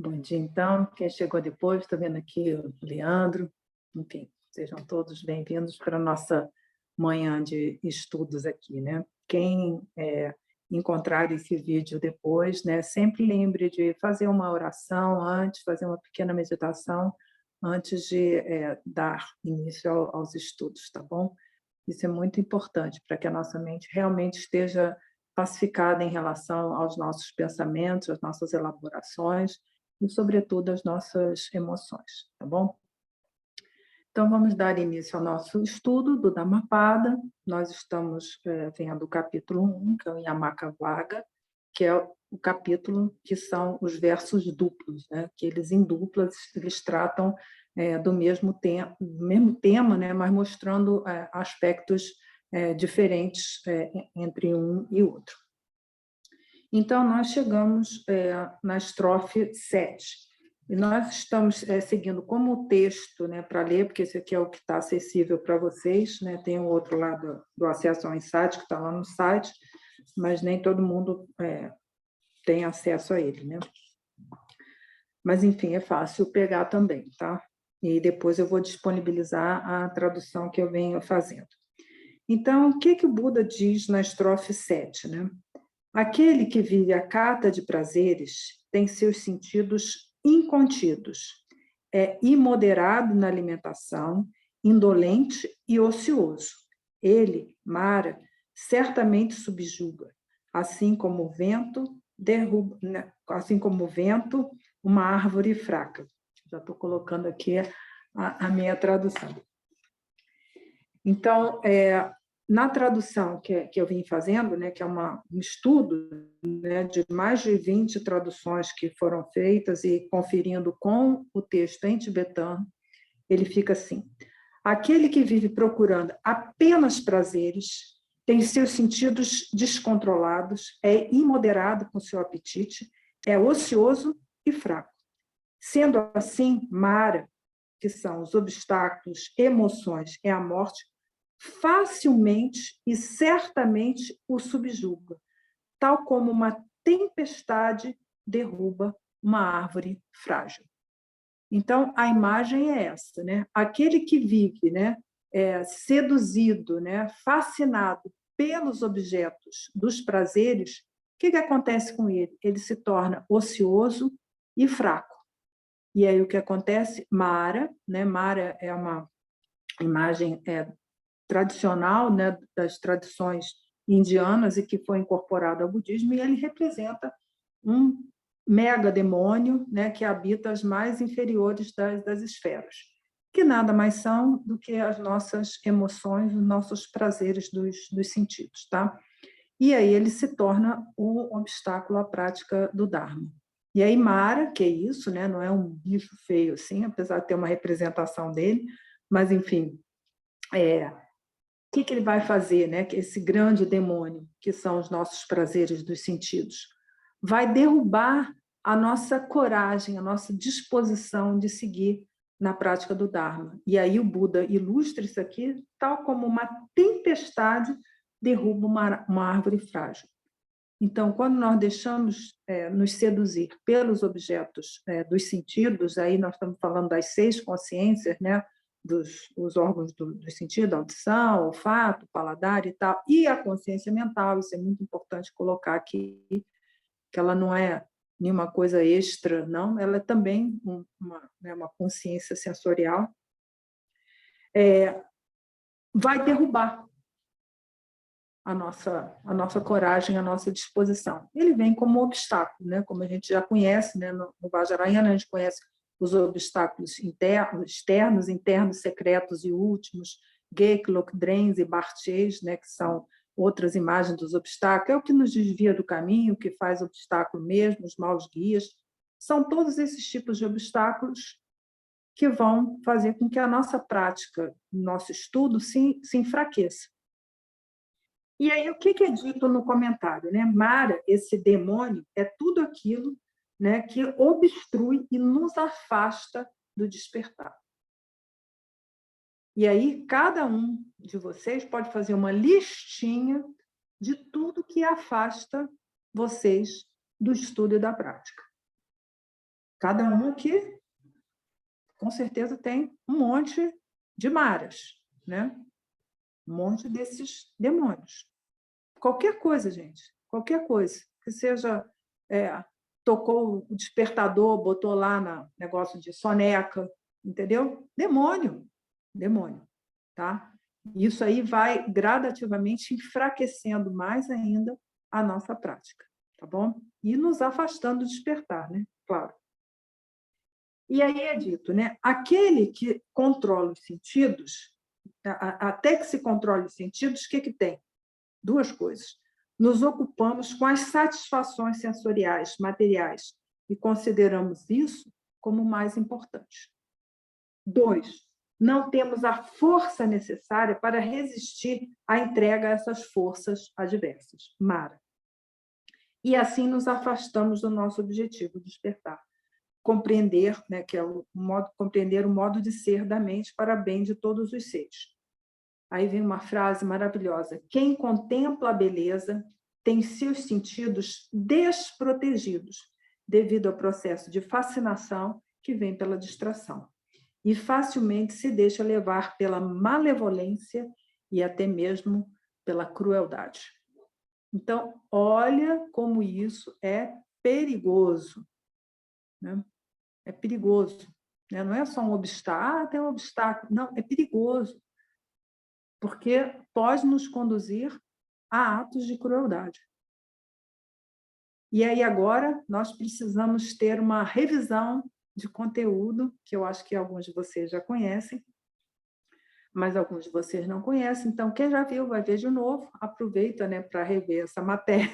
Bom dia, então. Quem chegou depois, estou vendo aqui o Leandro. Enfim, sejam todos bem-vindos para a nossa manhã de estudos aqui, né? Quem encontrar esse vídeo depois, né, sempre lembre de fazer uma oração antes, fazer uma pequena meditação antes de dar início aos estudos, tá bom? Isso é muito importante para que a nossa mente realmente esteja pacificada em relação aos nossos pensamentos, às nossas elaborações e, sobretudo, às nossas emoções, tá bom? Então, vamos dar início ao nosso estudo do Dhammapada. Nós estamos vendo o capítulo 1, que é o Yamaka Vaga, que é o capítulo que são os versos duplos, né? Que eles, em duplas, eles tratam do mesmo tema, né? Mas mostrando aspectos diferentes entre um e outro. Então, nós chegamos na estrofe 7. E nós estamos seguindo como o texto, né, para ler, porque esse aqui é o que está acessível para vocês, né? Tem o outro lado do acesso ao insight, que está lá no site, mas nem todo mundo tem acesso a ele, né? Mas, enfim, é fácil pegar também, tá? E depois eu vou disponibilizar a tradução que eu venho fazendo. Então, o que o Buda diz na estrofe 7, né? Aquele que vive à cata de prazeres tem seus sentidos incontidos, é imoderado na alimentação, indolente e ocioso. Ele, Mara, certamente subjuga, assim como o vento derruba, né? Assim como o vento, uma árvore fraca. Já estou colocando aqui a minha tradução. Então, na tradução que eu vim fazendo, né, que é um estudo, né, de mais de 20 traduções que foram feitas e conferindo com o texto em tibetano, ele fica assim: aquele que vive procurando apenas prazeres tem seus sentidos descontrolados, é imoderado com seu apetite, é ocioso e fraco. Sendo assim, Mara, que são os obstáculos, emoções e a morte, facilmente e certamente o subjuga, tal como uma tempestade derruba uma árvore frágil. Então, a imagem é essa, né? Aquele que vive, né, seduzido, né, fascinado pelos objetos dos prazeres, o que acontece com ele? Ele se torna ocioso e fraco. E aí o que acontece? Mara, né? Mara é uma imagem tradicional, né, das tradições indianas e que foi incorporado ao budismo, e ele representa um mega demônio, né, que habita as mais inferiores das esferas, que nada mais são do que as nossas emoções, os nossos prazeres dos sentidos, tá? E aí ele se torna um obstáculo à prática do Dharma. E aí Mara, que é isso, né, não é um bicho feio assim, apesar de ter uma representação dele, mas enfim, o que ele vai fazer, né? Esse grande demônio, que são os nossos prazeres dos sentidos, vai derrubar a nossa coragem, a nossa disposição de seguir na prática do Dharma. E aí o Buda ilustra isso aqui, tal como uma tempestade derruba uma árvore frágil. Então, quando nós deixamos nos seduzir pelos objetos dos sentidos, aí nós estamos falando das 6 consciências, né? Os órgãos do sentido, audição, olfato, paladar e tal, e a consciência mental, isso é muito importante colocar aqui, que ela não é nenhuma coisa extra, não, ela é também uma consciência sensorial, vai derrubar a nossa coragem, a nossa disposição. Ele vem como obstáculo, né? Como a gente já conhece, né? No Vajrayana, a gente conhece os obstáculos internos, externos, internos, secretos e últimos, Geklok, Drens e Barthes, né? Que são outras imagens dos obstáculos, é o que nos desvia do caminho, que faz obstáculo mesmo, os maus guias. São todos esses tipos de obstáculos que vão fazer com que a nossa prática, nosso estudo se enfraqueça. E aí, o que é dito no comentário? Né? Mara, esse demônio, é tudo aquilo, né, que obstrui e nos afasta do despertar. E aí, cada um de vocês pode fazer uma listinha de tudo que afasta vocês do estudo e da prática. Cada um aqui, com certeza, tem um monte de maras, né? Um monte desses demônios. Qualquer coisa, gente, qualquer coisa, que seja, tocou o despertador, botou lá no negócio de soneca, entendeu? Demônio, demônio, tá? Isso aí vai gradativamente enfraquecendo mais ainda a nossa prática, tá bom? E nos afastando do despertar, né? Claro. E aí é dito, né? Aquele que controla os sentidos, até que se controle os sentidos, o que que tem? Duas coisas. Nos ocupamos com as satisfações sensoriais, materiais, e consideramos isso como o mais importante. 2, não temos a força necessária para resistir à entrega a essas forças adversas. Mara. E assim nos afastamos do nosso objetivo, despertar. Compreender, né, que é compreender o modo de ser da mente para bem de todos os seres. Aí vem uma frase maravilhosa: quem contempla a beleza tem seus sentidos desprotegidos, devido ao processo de fascinação que vem pela distração, e facilmente se deixa levar pela malevolência e até mesmo pela crueldade. Então, olha como isso é perigoso, né? É perigoso, né? Não é só um obstáculo, tem um obstáculo, não, é perigoso, porque pode nos conduzir a atos de crueldade. E aí agora nós precisamos ter uma revisão de conteúdo, que eu acho que alguns de vocês já conhecem, mas alguns de vocês não conhecem. Então, quem já viu, vai ver de novo, aproveita, né, para rever essa matéria.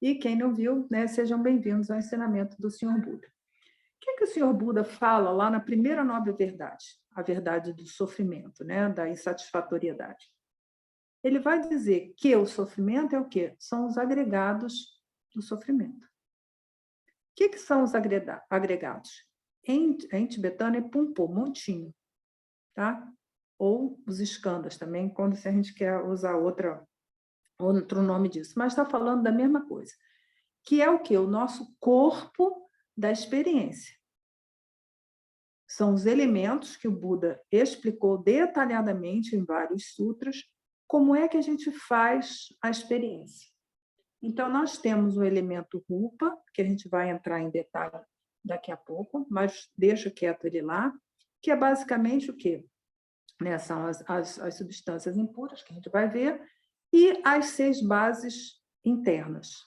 E quem não viu, né, sejam bem-vindos ao ensinamento do Senhor Buda. O que o Senhor Buda fala lá na primeira nobre verdade, a verdade do sofrimento, né, da insatisfatoriedade? Ele vai dizer que o sofrimento é o quê? São os agregados do sofrimento. O que são os agregados? Em tibetano é pumpo, montinho, tá? Ou os eskandas também, quando a gente quer usar outro nome disso. Mas está falando da mesma coisa, que é o quê? O nosso corpo da experiência. São os elementos que o Buda explicou detalhadamente em vários sutras, como é que a gente faz a experiência. Então, nós temos o elemento rupa, que a gente vai entrar em detalhe daqui a pouco, mas deixa quieto ele lá, que é basicamente o quê? Né, são as substâncias impuras, que a gente vai ver, e as 6 bases internas,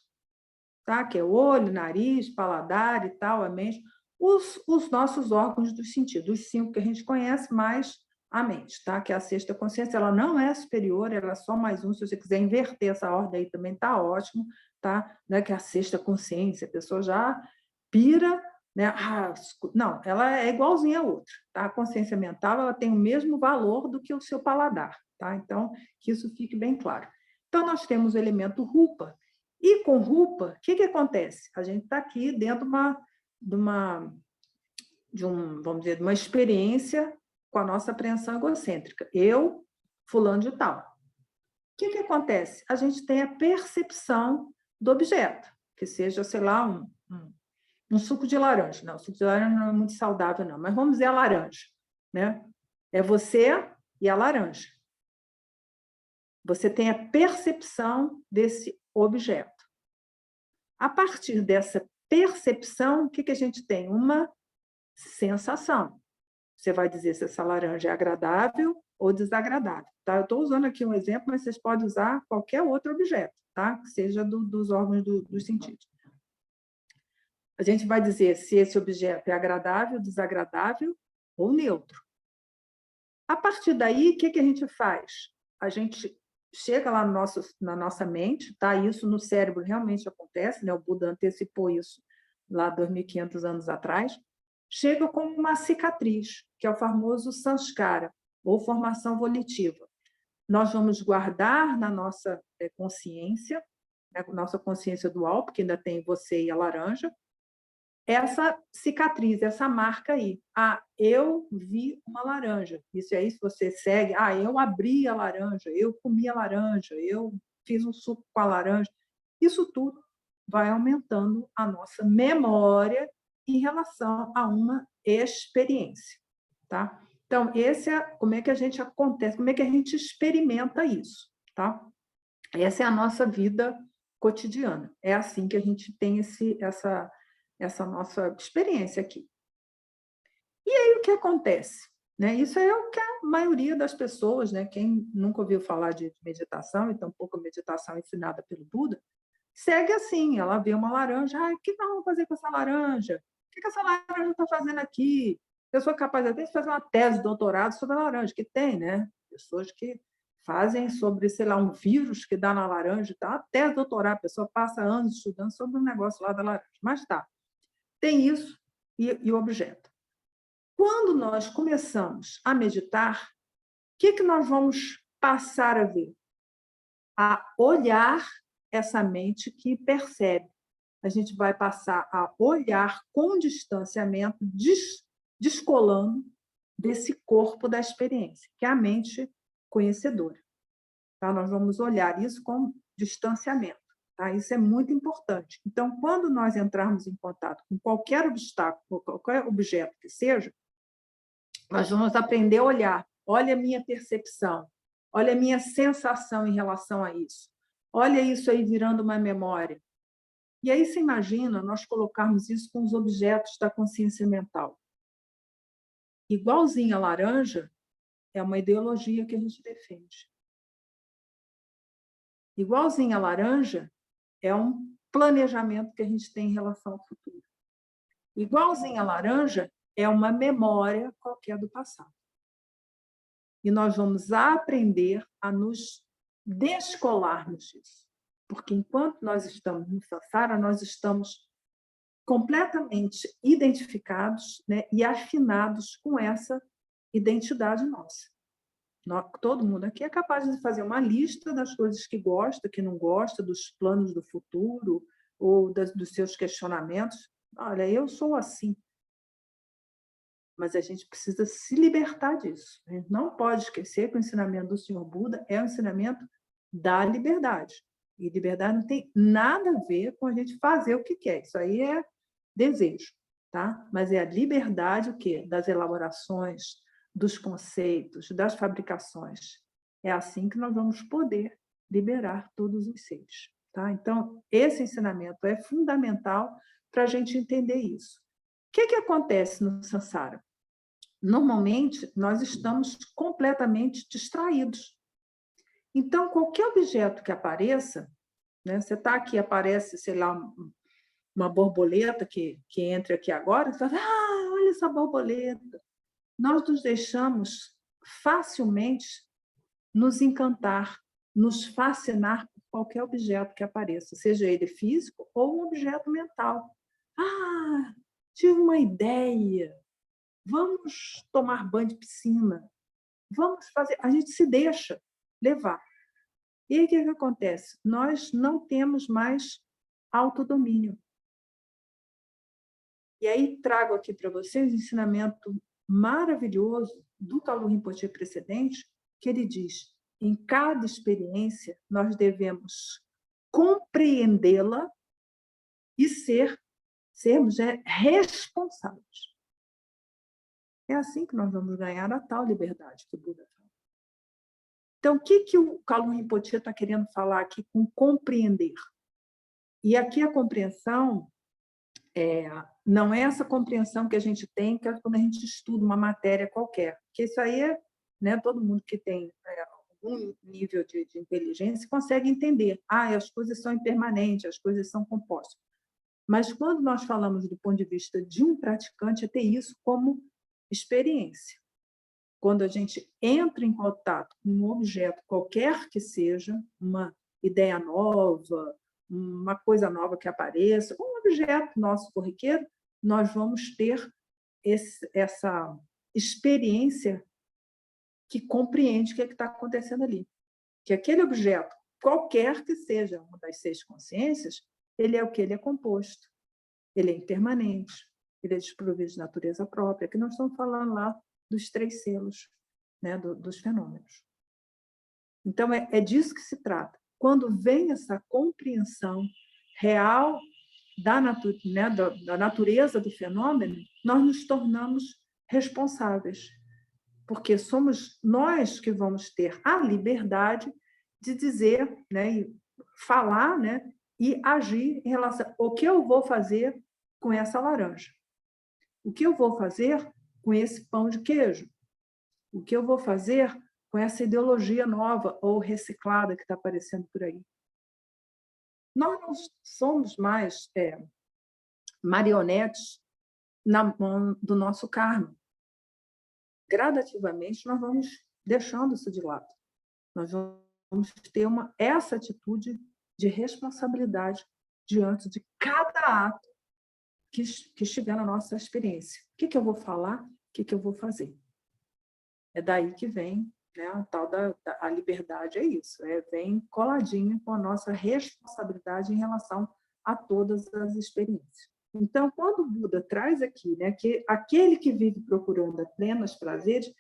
tá? Que é o olho, nariz, paladar e tal, a mente, os nossos órgãos dos sentidos, os 5 que a gente conhece, mais a mente, tá? Que é a sexta consciência, ela não é superior, ela é só mais um. Se você quiser inverter essa ordem aí também tá ótimo, tá? Não é que é a sexta consciência, a pessoa já pira, né? Não, ela é igualzinha a outra, tá? A consciência mental, ela tem o mesmo valor do que o seu paladar, tá? Então, que isso fique bem claro. Então, nós temos o elemento rupa, e com rupa, o que acontece? A gente está aqui dentro vamos dizer, de uma experiência com a nossa apreensão egocêntrica. Eu, fulano de tal. O que acontece? A gente tem a percepção do objeto, que seja, sei lá, um suco de laranja. Não, o suco de laranja não é muito saudável, não, mas vamos dizer a laranja, né? É você e a laranja. Você tem a percepção desse objeto. A partir dessa percepção, o que a gente tem? Uma sensação. Você vai dizer se essa laranja é agradável ou desagradável, tá? Eu estou usando aqui um exemplo, mas vocês podem usar qualquer outro objeto, tá? Que seja dos órgãos dos sentidos. A gente vai dizer se esse objeto é agradável, desagradável ou neutro. A partir daí, o que a gente faz? A gente chega lá na nossa mente, tá? Isso no cérebro realmente acontece, né? O Buda antecipou isso lá 2.500 anos atrás. Chega como uma cicatriz, que é o famoso sanskara, ou formação volitiva. Nós vamos guardar na nossa consciência, né? Nossa consciência dual, porque ainda tem você e a laranja, essa cicatriz, essa marca aí. Eu vi uma laranja. Isso aí, se você segue, eu abri a laranja, eu comi a laranja, eu fiz um suco com a laranja. Isso tudo vai aumentando a nossa memória em relação a uma experiência, tá? Então, esse é como é que a gente acontece, como é que a gente experimenta isso, tá? Essa é a nossa vida cotidiana. É assim que a gente tem essa nossa experiência aqui. E aí o que acontece? Né? Isso é o que a maioria das pessoas, né? Quem nunca ouviu falar de meditação, e tampouco meditação ensinada pelo Buda, segue assim, ela vê uma laranja, o que nós vamos fazer com essa laranja? O que essa laranja está fazendo aqui? Eu sou capaz até de fazer uma tese de doutorado sobre a laranja, que tem, né? Pessoas que fazem sobre, sei lá, um vírus que dá na laranja, tá? A tese de doutorado, a pessoa passa anos estudando sobre um negócio lá da laranja. Mas tá, tem isso e o objeto. Quando nós começamos a meditar, o que nós vamos passar a ver? A olhar essa mente que percebe. A gente vai passar a olhar com distanciamento, descolando desse corpo da experiência, que é a mente conhecedora. Tá? Nós vamos olhar isso com distanciamento. Tá? Isso é muito importante. Então, quando nós entrarmos em contato com qualquer obstáculo, qualquer objeto que seja, nós vamos aprender a olhar. Olha a minha percepção, olha a minha sensação em relação a isso. Olha isso aí virando uma memória. E aí você imagina nós colocarmos isso com os objetos da consciência mental. Igualzinho a laranja, é uma ideologia que a gente defende. Igualzinho a laranja, é um planejamento que a gente tem em relação ao futuro. Igualzinho a laranja, é uma memória qualquer do passado. E nós vamos aprender a nos descolarmos disso. Porque enquanto nós estamos no samsara, nós estamos completamente identificados, né, e afinados com essa identidade nossa. Todo mundo aqui é capaz de fazer uma lista das coisas que gosta, que não gosta, dos planos do futuro ou dos seus questionamentos. Olha, eu sou assim. Mas a gente precisa se libertar disso. A gente não pode esquecer que o ensinamento do Senhor Buda é o ensinamento da liberdade. E liberdade não tem nada a ver com a gente fazer o que quer. Isso aí é desejo, tá? Mas é a liberdade o quê? Das elaborações, dos conceitos, das fabricações. É assim que nós vamos poder liberar todos os seres, tá? Então, esse ensinamento é fundamental para a gente entender isso. O que acontece no samsara? Normalmente, nós estamos completamente distraídos. Então, qualquer objeto que apareça, né, você está aqui, aparece, sei lá, uma borboleta que entra aqui agora, você fala, olha essa borboleta. Nós nos deixamos facilmente nos encantar, nos fascinar por qualquer objeto que apareça, seja ele físico ou um objeto mental. Tive uma ideia. Vamos tomar banho de piscina. Vamos fazer. A gente se deixa levar. E aí o que acontece? Nós não temos mais autodomínio. E aí trago aqui para vocês um ensinamento maravilhoso do Kalu Rinpoche precedente, que ele diz: em cada experiência nós devemos compreendê-la e sermos responsáveis. É assim que nós vamos ganhar a tal liberdade que o Buda fala. Então, o que o Kalu Rinpoche está querendo falar aqui com compreender? E aqui a compreensão não é essa compreensão que a gente tem quando a gente estuda uma matéria qualquer. Porque isso aí todo mundo que tem algum nível de inteligência consegue entender. As coisas são impermanentes, as coisas são compostas. Mas quando nós falamos do ponto de vista de um praticante, é ter isso como experiência. Quando a gente entra em contato com um objeto qualquer que seja, uma ideia nova, uma coisa nova que apareça, um objeto nosso corriqueiro, nós vamos ter essa experiência que compreende o que está acontecendo ali. Que aquele objeto, qualquer que seja uma das 6 consciências, ele é o que ele é composto. Ele é impermanente, ele é desprovido de natureza própria, que nós estamos falando lá dos 3 selos, dos fenômenos. Então, é disso que se trata. Quando vem essa compreensão real da natureza do fenômeno, nós nos tornamos responsáveis, porque somos nós que vamos ter a liberdade de dizer, né, e falar, né, e agir em relação ao que eu vou fazer com essa laranja, o que eu vou fazer com esse pão de queijo, o que eu vou fazer com essa ideologia nova ou reciclada que está aparecendo por aí. Nós não somos mais marionetes na mão do nosso karma. Gradativamente, nós vamos deixando isso de lado. Nós vamos ter essa atitude de responsabilidade diante de cada ato que estiver na nossa experiência. O que eu vou falar? O que eu vou fazer? É daí que vem, né, a tal a liberdade, é isso, vem coladinha com a nossa responsabilidade em relação a todas as experiências. Então, quando o Buda traz aqui, né, que aquele que vive procurando apenas prazeres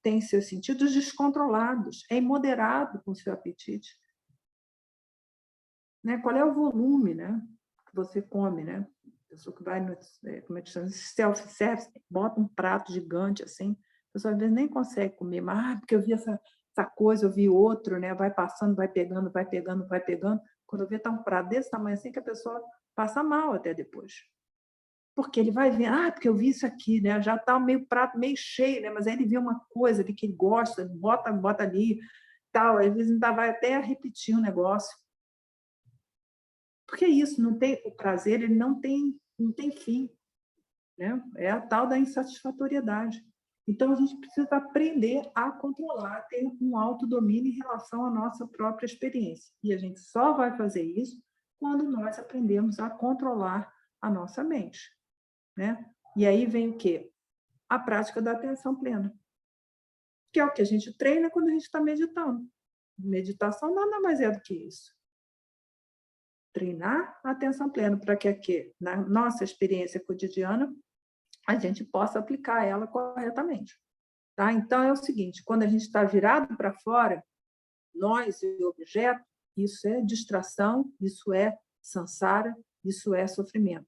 tem seus sentidos descontrolados, é imoderado com seu apetite. Né? Qual é o volume, né, que você come, né? A pessoa que vai no como é que chama? Self-service, bota um prato gigante assim, a pessoa às vezes nem consegue comer, mas porque eu vi essa coisa, eu vi outro, né? Vai passando, vai pegando, vai pegando, vai pegando. Quando eu vejo, está um prato desse tamanho assim que a pessoa passa mal até depois. Porque ele vai ver, porque eu vi isso aqui, né? Já está meio prato meio cheio, né? Mas aí ele vê uma coisa ali que ele gosta, bota ali, tal, às vezes ainda vai até repetir o negócio. Porque isso, não tem o prazer, ele não tem fim, né? É a tal da insatisfatoriedade. Então, a gente precisa aprender a controlar, ter um autodomínio em relação à nossa própria experiência. E a gente só vai fazer isso quando nós aprendemos a controlar a nossa mente, né? E aí vem o quê? A prática da atenção plena, que é o que a gente treina quando a gente está meditando. Meditação nada mais é do que isso. Treinar a atenção plena para que na nossa experiência cotidiana a gente possa aplicar ela corretamente. Tá? Então, é o seguinte, quando a gente está virado para fora, nós e o objeto, isso é distração, isso é samsara, isso é sofrimento.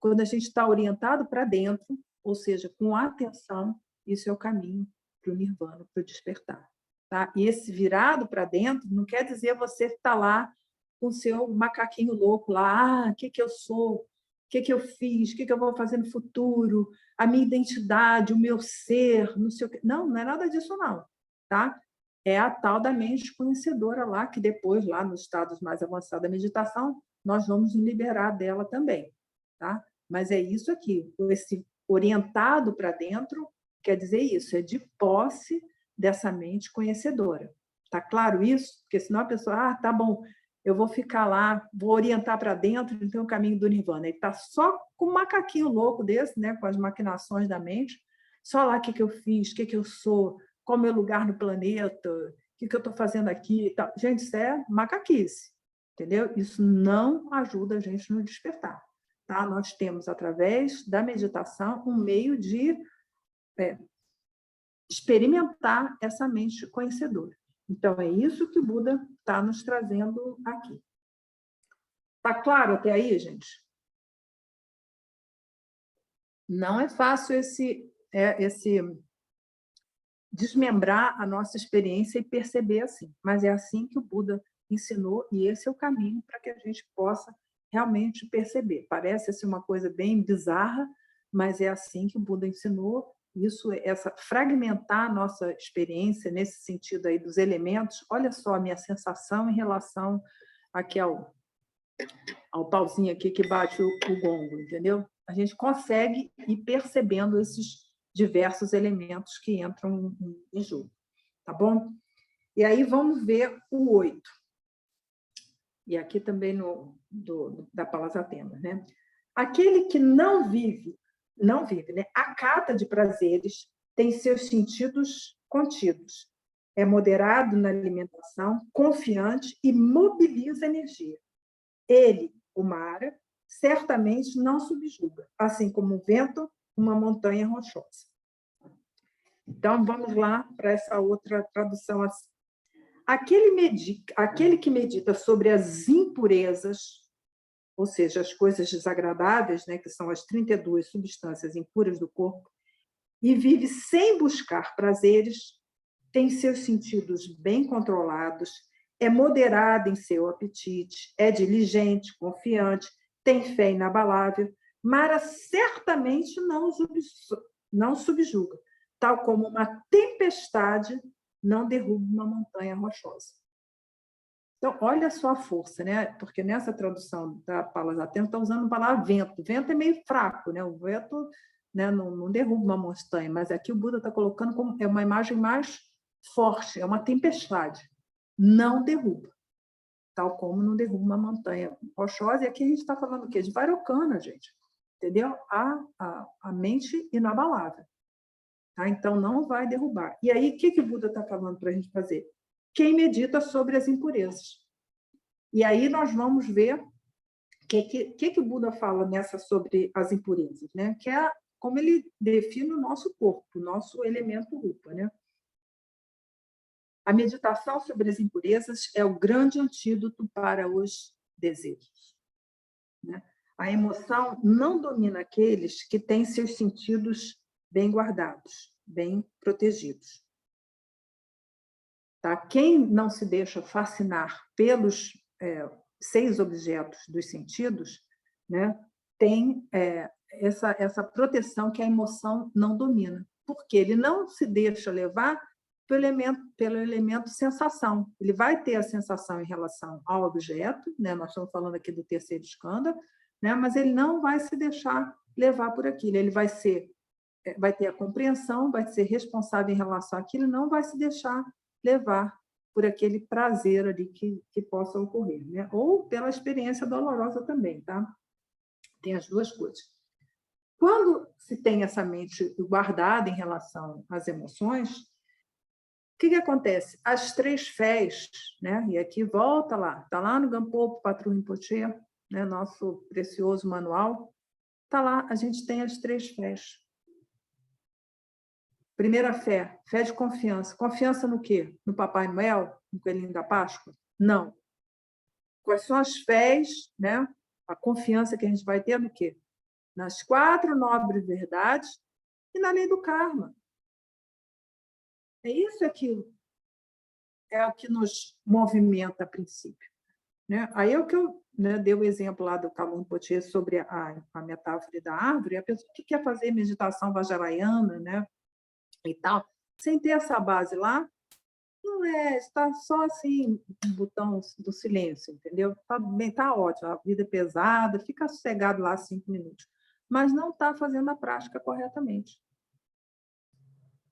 Quando a gente está orientado para dentro, ou seja, com atenção, isso é o caminho para o nirvana, para o despertar. Tá? E esse virado para dentro não quer dizer você estar lá com o seu macaquinho louco lá, o que eu sou, o que eu fiz, o que eu vou fazer no futuro, a minha identidade, o meu ser, não sei o quê. Não é nada disso, não. Tá? É a tal da mente conhecedora lá, que depois, lá nos estados mais avançados da meditação, nós vamos nos liberar dela também. Tá? Mas é isso aqui, esse orientado para dentro, quer dizer isso, é de posse dessa mente conhecedora. Tá claro isso? Porque senão a pessoa, tá bom, eu vou ficar lá, vou orientar para dentro, então o caminho do nirvana. Ele está só com um macaquinho louco desse, né, com as maquinações da mente, só lá o que eu fiz, o que eu sou, qual é o meu lugar no planeta, o que eu estou fazendo aqui. Tal. Gente, isso é macaquice, entendeu? Isso não ajuda a gente no despertar. Tá? Nós temos, através da meditação, um meio de experimentar essa mente conhecedora. Então, é isso que o Buda está nos trazendo aqui. Está claro até aí, gente? Não é fácil esse desmembrar a nossa experiência e perceber assim, mas é assim que o Buda ensinou e esse é o caminho para que a gente possa realmente perceber. Parece assim, uma coisa bem bizarra, mas é assim que o Buda ensinou. Isso, fragmentar a nossa experiência nesse sentido aí dos elementos. Olha só a minha sensação em relação aqui ao pauzinho aqui que bate o gongo, entendeu? A gente consegue ir percebendo esses diversos elementos que entram em jogo, tá bom? E aí vamos ver o 8. E aqui também da Palas Atenas, né? Aquele que não vive, né? Acata de prazeres, tem seus sentidos contidos. É moderado na alimentação, confiante e mobiliza energia. Ele, o Mara, certamente não subjuga, assim como o vento, uma montanha rochosa. Então, vamos lá para essa outra tradução. Aquele que medita sobre as impurezas, ou seja, as coisas desagradáveis, né, que são as 32 substâncias impuras do corpo, e vive sem buscar prazeres, tem seus sentidos bem controlados, é moderado em seu apetite, é diligente, confiante, tem fé inabalável, Mara certamente não subjuga, tal como uma tempestade não derruba uma montanha rochosa. Então, olha só a força, né? Porque nessa tradução da Palas Atenas está usando a palavra vento. Vento é meio fraco, né? O vento, né, não derruba uma montanha, mas aqui o Buda está colocando como é uma imagem mais forte, é uma tempestade. Não derruba, tal como não derruba uma montanha rochosa. E aqui a gente está falando o quê? De Vairocana, gente. Entendeu? A mente inabalável. Tá? Então, não vai derrubar. E aí, o que o Buda está falando para a gente fazer? Quem medita sobre as impurezas. E aí nós vamos ver o que o Buda fala nessa sobre as impurezas, né? Que é como ele define o nosso corpo, o nosso elemento rupa, né? A meditação sobre as impurezas é o grande antídoto para os desejos, né? A emoção não domina aqueles que têm seus sentidos bem guardados, bem protegidos. Tá? Quem não se deixa fascinar pelos 6 objetos dos sentidos, né, tem essa proteção que a emoção não domina, porque ele não se deixa levar pelo elemento sensação. Ele vai ter a sensação em relação ao objeto, né, nós estamos falando aqui do terceiro skandha, né, mas ele não vai se deixar levar por aquilo, ele vai ter a compreensão, vai ser responsável em relação àquilo, não vai se deixar levar por aquele prazer ali que possa ocorrer, né? Ou pela experiência dolorosa também, tá? Tem as duas coisas. Quando se tem essa mente guardada em relação às emoções, o que acontece? As 3 fés, né? E aqui volta lá, está lá no Gampopo Patru Rinpoche, né? Nosso precioso manual, está lá, a gente tem as 3 fés. Primeira fé, fé de confiança. Confiança no quê? No Papai Noel? No Coelhinho da Páscoa? Não. Quais são as fés, né? A confiança que a gente vai ter no quê? Nas 4 nobres verdades e na lei do karma. É isso é o que nos movimenta a princípio, né? Aí é o que eu, né, dei o exemplo lá do Kalun Potier sobre a metáfora da árvore. A pessoa que quer fazer meditação vajrayana, né, e tal, sem ter essa base lá, não está só assim, um botão do silêncio, entendeu? Está bem, está ótimo, a vida é pesada, fica sossegado lá 5 minutos, mas não está fazendo a prática corretamente.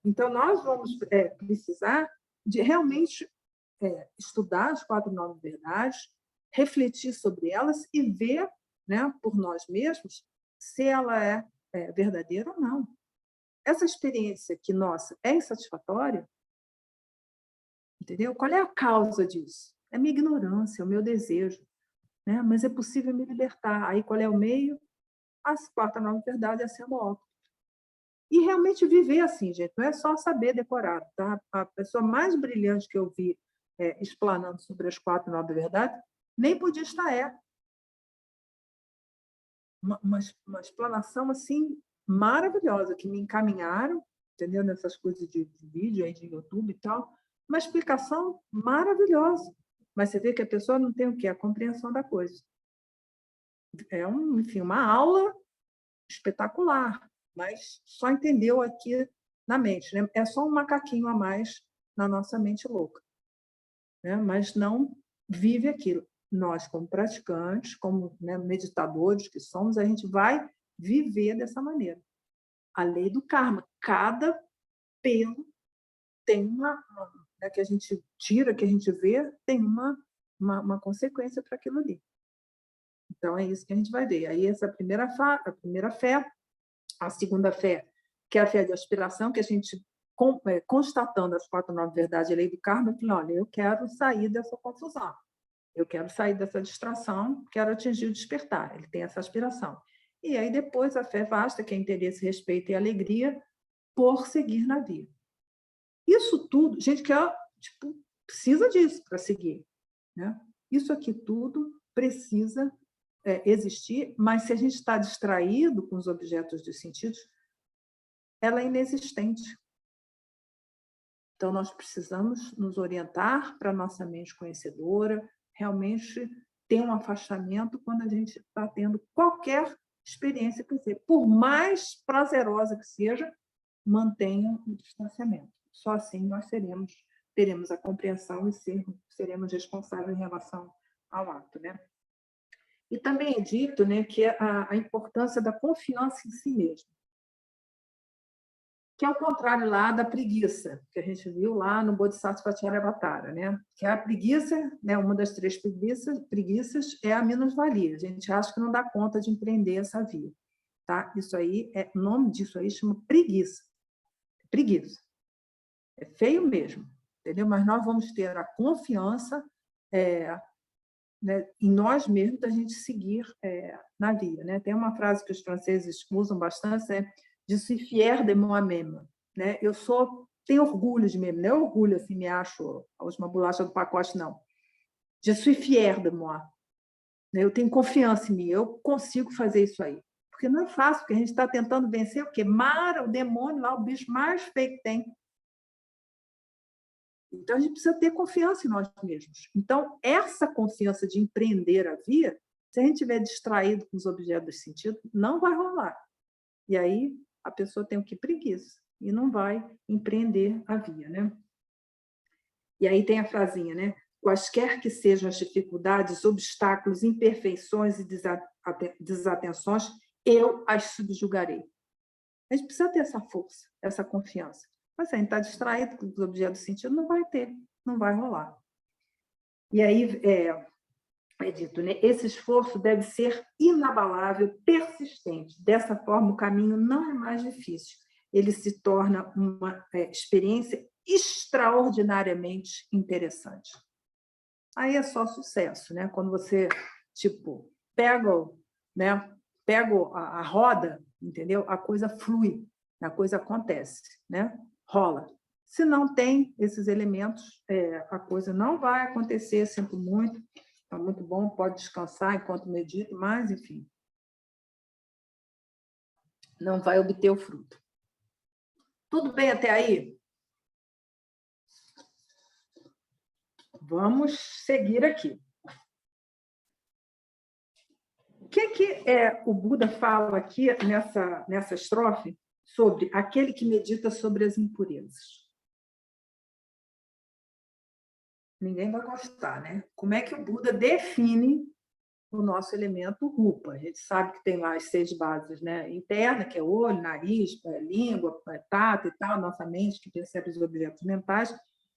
Então, nós vamos precisar de realmente estudar as 4 nobres verdades, refletir sobre elas e ver, né, por nós mesmos se ela é verdadeira ou não. Essa experiência que nossa é insatisfatória, entendeu? Qual é a causa disso? É minha ignorância, é o meu desejo, né? Mas é possível me libertar. Aí qual é o meio? As 4 nobres verdades é sendo óbvio. E realmente viver assim, gente, não é só saber decorar, tá? A pessoa mais brilhante que eu vi explanando sobre as 4 nobres verdades, nem budista é. Uma explanação assim maravilhosa que me encaminharam, entendeu? Nessas coisas de vídeo aí de YouTube e tal, uma explicação maravilhosa. Mas você vê que a pessoa não tem o quê? A compreensão da coisa. É enfim, uma aula espetacular, mas só entendeu aqui na mente, né? É só um macaquinho a mais na nossa mente louca, né? Mas não vive aquilo. Nós, como praticantes, como, né, meditadores que somos, a gente vai viver dessa maneira. A lei do karma. Cada pelo tem né, que a gente tira, que a gente vê, tem uma consequência para aquilo ali. Então, é isso que a gente vai ver. Aí, essa a primeira fé, a segunda fé, que é a fé de aspiração, que a gente, constatando as 4 nobres verdades e a lei do karma, eu falei, olha, eu quero sair dessa confusão. Eu quero sair dessa distração, quero atingir o despertar. Ele tem essa aspiração. E aí, depois, a fé vasta, que é interesse, respeito e alegria por seguir na vida. Isso tudo, gente que precisa disso para seguir, né? Isso aqui tudo precisa existir, mas se a gente está distraído com os objetos dos sentidos, ela é inexistente. Então, nós precisamos nos orientar para a nossa mente conhecedora, realmente ter um afastamento quando a gente está tendo qualquer experiência que seja. Por mais prazerosa que seja, mantenha o distanciamento. Só assim nós teremos a compreensão e seremos responsáveis em relação ao ato, né? E também é dito, né, que a importância da confiança em si mesmo, que é o contrário lá da preguiça, que a gente viu lá no Bodhisattva Charyavatara, né? Que a preguiça, né, uma das 3 preguiças é a minusvalia. A gente acha que não dá conta de empreender essa via, tá? Isso aí, o nome disso aí chama preguiça. Preguiça. É feio mesmo, entendeu? Mas nós vamos ter a confiança né, em nós mesmos da gente seguir na via, né? Tem uma frase que os franceses usam bastante, né? Je suis fier de moi-même, né? Tenho orgulho de mim, não é orgulho assim, me acho a última bolacha do pacote, não. Je suis fier de moi. Eu tenho confiança em mim, eu consigo fazer isso aí. Porque não é fácil, porque a gente está tentando vencer o quê? Mara, o demônio lá, o bicho mais feio que tem. Então, a gente precisa ter confiança em nós mesmos. Então, essa confiança de empreender a via, se a gente estiver distraído com os objetos do sentido, não vai rolar. E aí, a pessoa tem o que? Preguiça. E não vai empreender a via, né? E aí tem a frasinha, né? Quaisquer que sejam as dificuldades, obstáculos, imperfeições e desatenções, eu as subjugarei. A gente precisa ter essa força, essa confiança. Mas se a gente está distraído com os objetos do sentido, não vai ter, não vai rolar. E aí é dito, né? Esse esforço deve ser inabalável, persistente. Dessa forma, o caminho não é mais difícil. Ele se torna uma experiência extraordinariamente interessante. Aí é só sucesso, né? Quando você, tipo, pega a roda, entendeu? A coisa flui, a coisa acontece, né? Rola. Se não tem esses elementos, a coisa não vai acontecer, sinto muito, está muito bom, pode descansar enquanto medita, mas, enfim, não vai obter o fruto. Tudo bem até aí? Vamos seguir aqui. O que o Buda fala aqui nessa estrofe sobre aquele que medita sobre as impurezas? Ninguém vai gostar, né? Como é que o Buda define o nosso elemento rupa? A gente sabe que tem lá as 6 bases, né? Interna, que é olho, nariz, língua, tato e tal, nossa mente que percebe os objetos mentais.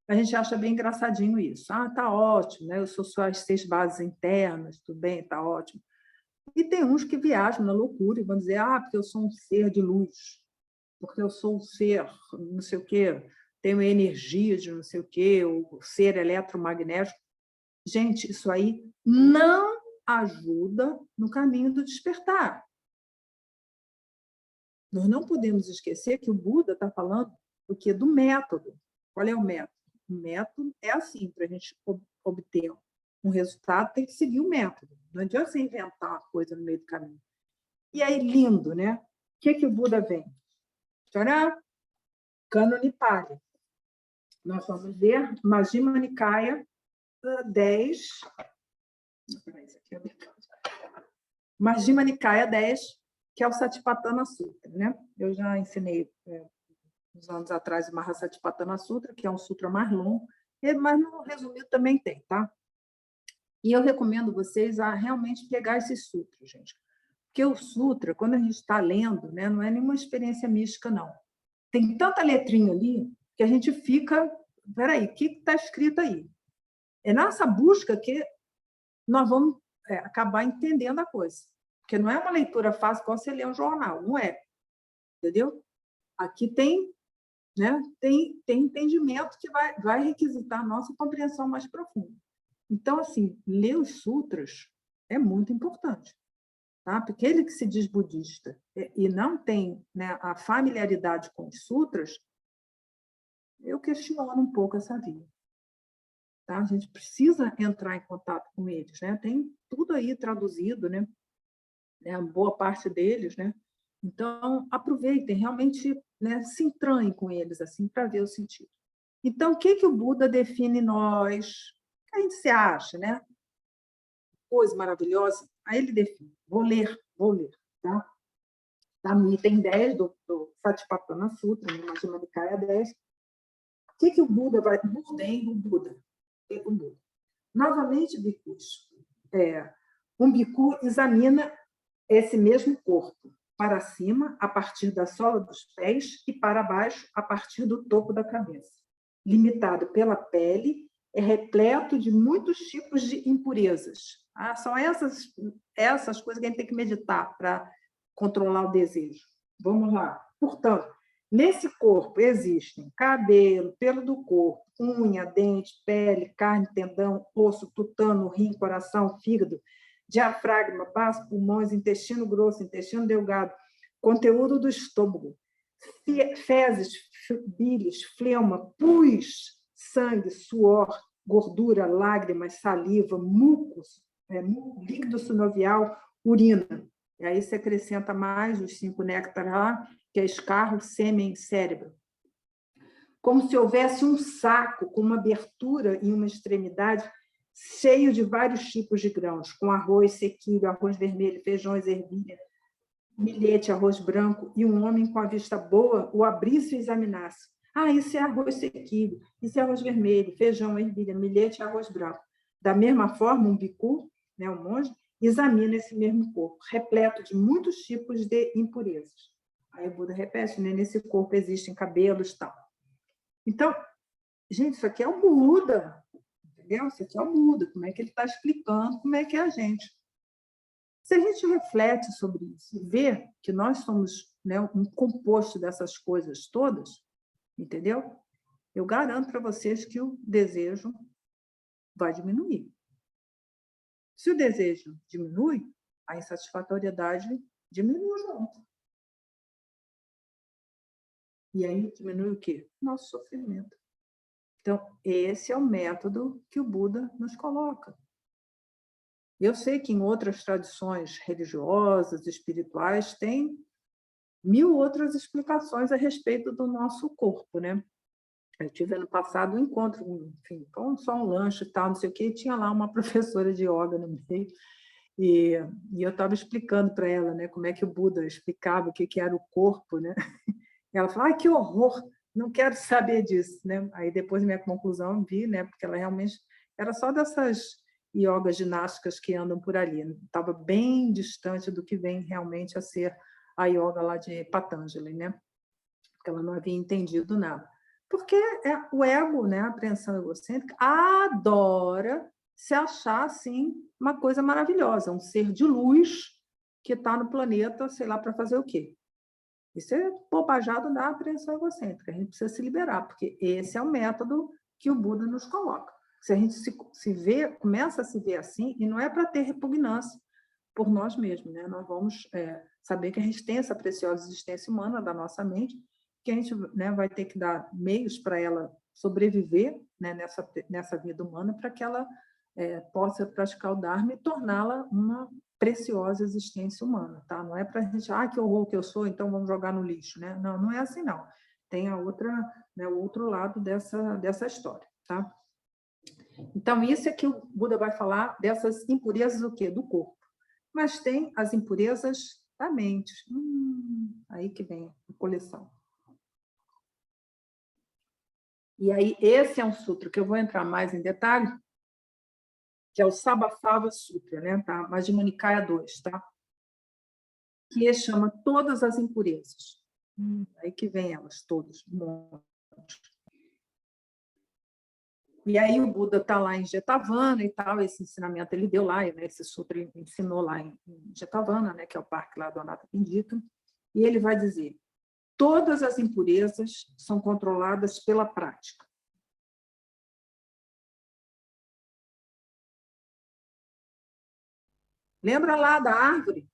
A gente acha bem engraçadinho isso. Ah, tá ótimo, né? Eu sou só as 6 bases internas, tudo bem, tá ótimo. E tem uns que viajam na loucura e vão dizer, porque eu sou um ser de luz, porque eu sou um ser não sei o quê, tenho energia de não sei o quê, o ser eletromagnético. Gente, isso aí não ajuda no caminho do despertar. Nós não podemos esquecer que o Buda está falando do quê? Do método. Qual é o método? O método é assim, para a gente obter um resultado, tem que seguir o método. Não adianta você inventar uma coisa no meio do caminho. E aí, lindo, né? O que o Buda vem? Tcharam! Cânone Pali. Nós vamos ver Majjhima Nikaya 10. Majjhima Nikaya 10, que é o Satipatthana Sutra, né? Eu já ensinei uns anos atrás o Mahasatipatthana Sutra, que é um sutra mais longo, mas no resumido também tem, tá? E eu recomendo vocês a realmente pegar esses sutras, gente. Porque o sutra, quando a gente está lendo, né, não é nenhuma experiência mística, não. Tem tanta letrinha ali que a gente fica... Peraí, o que está escrito aí? É nessa busca que nós vamos acabar entendendo a coisa. Porque não é uma leitura fácil como você lê um jornal, não é. Entendeu? Aqui tem, né, tem entendimento que vai requisitar a nossa compreensão mais profunda. Então, assim, ler os sutras é muito importante. Tá? Porque ele que se diz budista e não tem, né, a familiaridade com os sutras, eu questiono um pouco essa via. Tá? A gente precisa entrar em contato com eles. Né? Tem tudo tudo aí traduzido, né? Boa parte deles, né? Então, aproveitem, realmente, né, se entranhem com eles, assim, para ver o sentido. Então, o que o Buda define nós? O que a gente se acha, né? Coisa maravilhosa. Aí ele define. Vou ler, tá? Está no item 10 do Satipatthana Sutra, no Majjhima Nikaya 10. O que o Buda vai... O Buda. Novamente, bhikkhus. Um bhikkhu examina esse mesmo corpo, para cima, a partir da sola dos pés, e para baixo, a partir do topo da cabeça. Limitado pela pele, é repleto de muitos tipos de impurezas. São essas coisas que a gente tem que meditar para controlar o desejo. Vamos lá. Portanto, nesse corpo existem cabelo, pelo do corpo, unha, dente, pele, carne, tendão, osso, tutano, rim, coração, fígado, diafragma, baço, pulmões, intestino grosso, intestino delgado, conteúdo do estômago, fezes, bilis, flema, pus, sangue, suor, gordura, lágrimas, saliva, mucos, líquido sinovial, urina. E aí se acrescenta mais os 5 néctares lá, que é escarro, sêmen, cérebro. Como se houvesse um saco com uma abertura em uma extremidade, cheio de vários tipos de grãos, com arroz, sequilho, arroz vermelho, feijões, ervilha, milhete, arroz branco, e um homem com a vista boa o abrisse e examinasse. Isso é arroz sequilho, isso é arroz vermelho, feijão, ervilha, milhete e arroz branco. Da mesma forma, um bhikkhu, né, um monge, examina esse mesmo corpo, repleto de muitos tipos de impurezas. Aí o Buda repete, né, nesse corpo existem cabelos e tal. Então, gente, isso aqui é o Buda, entendeu? Isso aqui é o Buda, como é que ele está explicando como é que é a gente. Se a gente reflete sobre isso e vê que nós somos, né, um composto dessas coisas todas, entendeu? Eu garanto para vocês que o desejo vai diminuir. Se o desejo diminui, a insatisfatoriedade diminui junto. E aí diminui o quê? Nosso sofrimento. Então, esse é o método que o Buda nos coloca. Eu sei que em outras tradições religiosas, espirituais, tem 1000 outras explicações a respeito do nosso corpo, né? Eu tive ano passado um encontro, enfim, só um lanche e tal, não sei o quê, e tinha lá uma professora de yoga no meio, e eu estava explicando para ela, né, como é que o Buda explicava o que era o corpo, né? E ela falou, que horror, não quero saber disso, né? Aí depois minha conclusão vi, né, porque ela realmente era só dessas yogas ginásticas que andam por ali, estava bem distante do que vem realmente a ser a yoga lá de Patanjali, né? Porque ela não havia entendido nada. Porque o ego, né, a apreensão egocêntrica, adora se achar assim uma coisa maravilhosa, um ser de luz que está no planeta, sei lá, para fazer o quê? Isso é bobajado da apreensão egocêntrica. A gente precisa se liberar, porque esse é o método que o Buda nos coloca. Se a gente se vê, começa a se ver assim, e não é para ter repugnância por nós mesmos, né? Nós vamos saber que a gente tem essa preciosa existência humana da nossa mente, que a gente, né, vai ter que dar meios para ela sobreviver, né, nessa vida humana, para que ela possa praticar o Dharma e torná-la uma preciosa existência humana, tá? Não é para a gente, que horror que eu sou, então vamos jogar no lixo, né? Não, não é assim, não. Tem né, o outro lado dessa história, tá? Então, isso é que o Buda vai falar dessas impurezas do quê? Do corpo. Mas tem as impurezas da mente. Aí que vem a coleção. E aí, esse é um sutra que eu vou entrar mais em detalhe, que é o Sabasava Sutra, né? Tá? Majjhima Nikaya 2, tá? Que chama todas as impurezas. Aí que vem elas todas, um monte. E aí o Buda está lá em Jetavana e tal, esse ensinamento ele deu lá, né? Esse sutra ele ensinou lá em Jetavana, né? Que é o parque lá do Anathapindika, e ele vai dizer: todas as impurezas são controladas pela prática. Lembra lá da árvore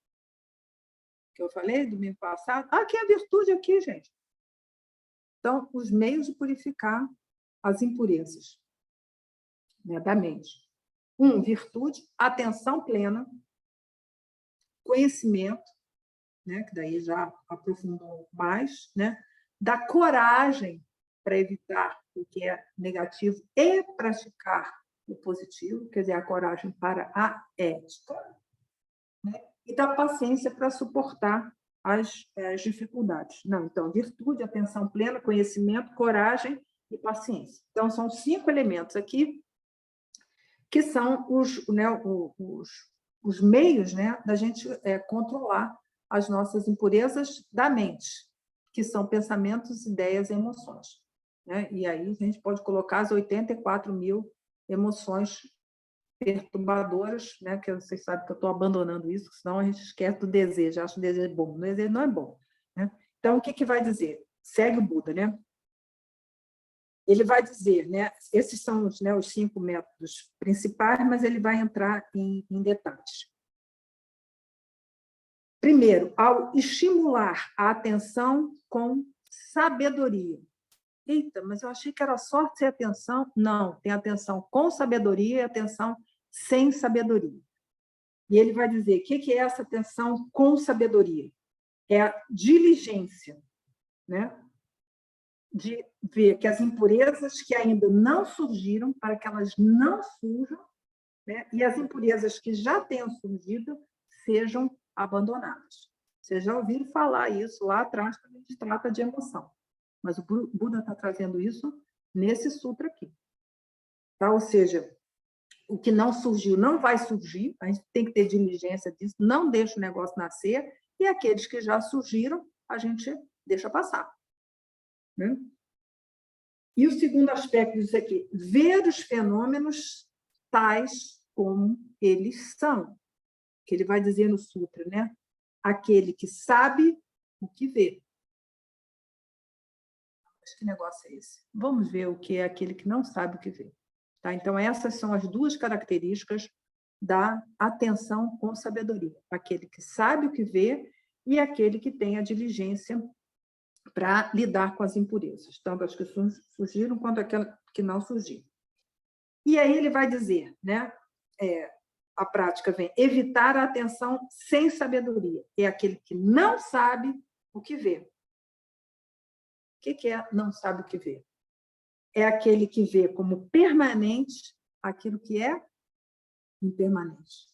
que eu falei do domingo passado? Aqui é a virtude aqui, gente. Então, os meios de purificar as impurezas, né, da mente. Virtude, atenção plena, conhecimento, né, que daí já aprofundou mais, né, da coragem para evitar o que é negativo e praticar o positivo, quer dizer, a coragem para a ética, né, e da paciência para suportar as dificuldades. Não, então, virtude, atenção plena, conhecimento, coragem e paciência. Então, são 5 elementos aqui que são os meios, né, da gente controlar as nossas impurezas da mente, que são pensamentos, ideias e emoções. Né? E aí a gente pode colocar as 84.000 emoções perturbadoras, né? Que vocês sabem que eu estou abandonando isso, senão a gente esquece do desejo, acha o desejo bom. O desejo não é bom. Né? Então, o que vai dizer? Segue o Buda, né? Ele vai dizer, né? Esses são os 5 métodos principais, mas ele vai entrar em detalhes. Primeiro, ao estimular a atenção com sabedoria. Eita, mas eu achei que era só ter atenção. Não, tem atenção com sabedoria e atenção sem sabedoria. E ele vai dizer, o que é essa atenção com sabedoria? É a diligência, né? De ver que as impurezas que ainda não surgiram, para que elas não surjam, né? E as impurezas que já tenham surgido sejam abandonadas. Vocês já ouviram falar isso lá atrás, quando a gente trata de emoção. Mas o Buda está trazendo isso nesse sutra aqui. Tá? Ou seja, o que não surgiu não vai surgir, a gente tem que ter diligência disso, não deixa o negócio nascer, e aqueles que já surgiram, a gente deixa passar. Né? E o segundo aspecto disso aqui, ver os fenômenos tais como eles são, que ele vai dizer no sutra, né? Aquele que sabe o que vê. Mas que negócio é esse? Vamos ver o que é aquele que não sabe o que vê. Tá? Então, essas são as 2 características da atenção com sabedoria. Aquele que sabe o que vê e aquele que tem a diligência para lidar com as impurezas, tanto as que surgiram quanto aquelas que não surgiram. E aí ele vai dizer, né? A prática vem evitar a atenção sem sabedoria. É aquele que não sabe o que vê. O que é não sabe o que vê? É aquele que vê como permanente aquilo que é impermanente.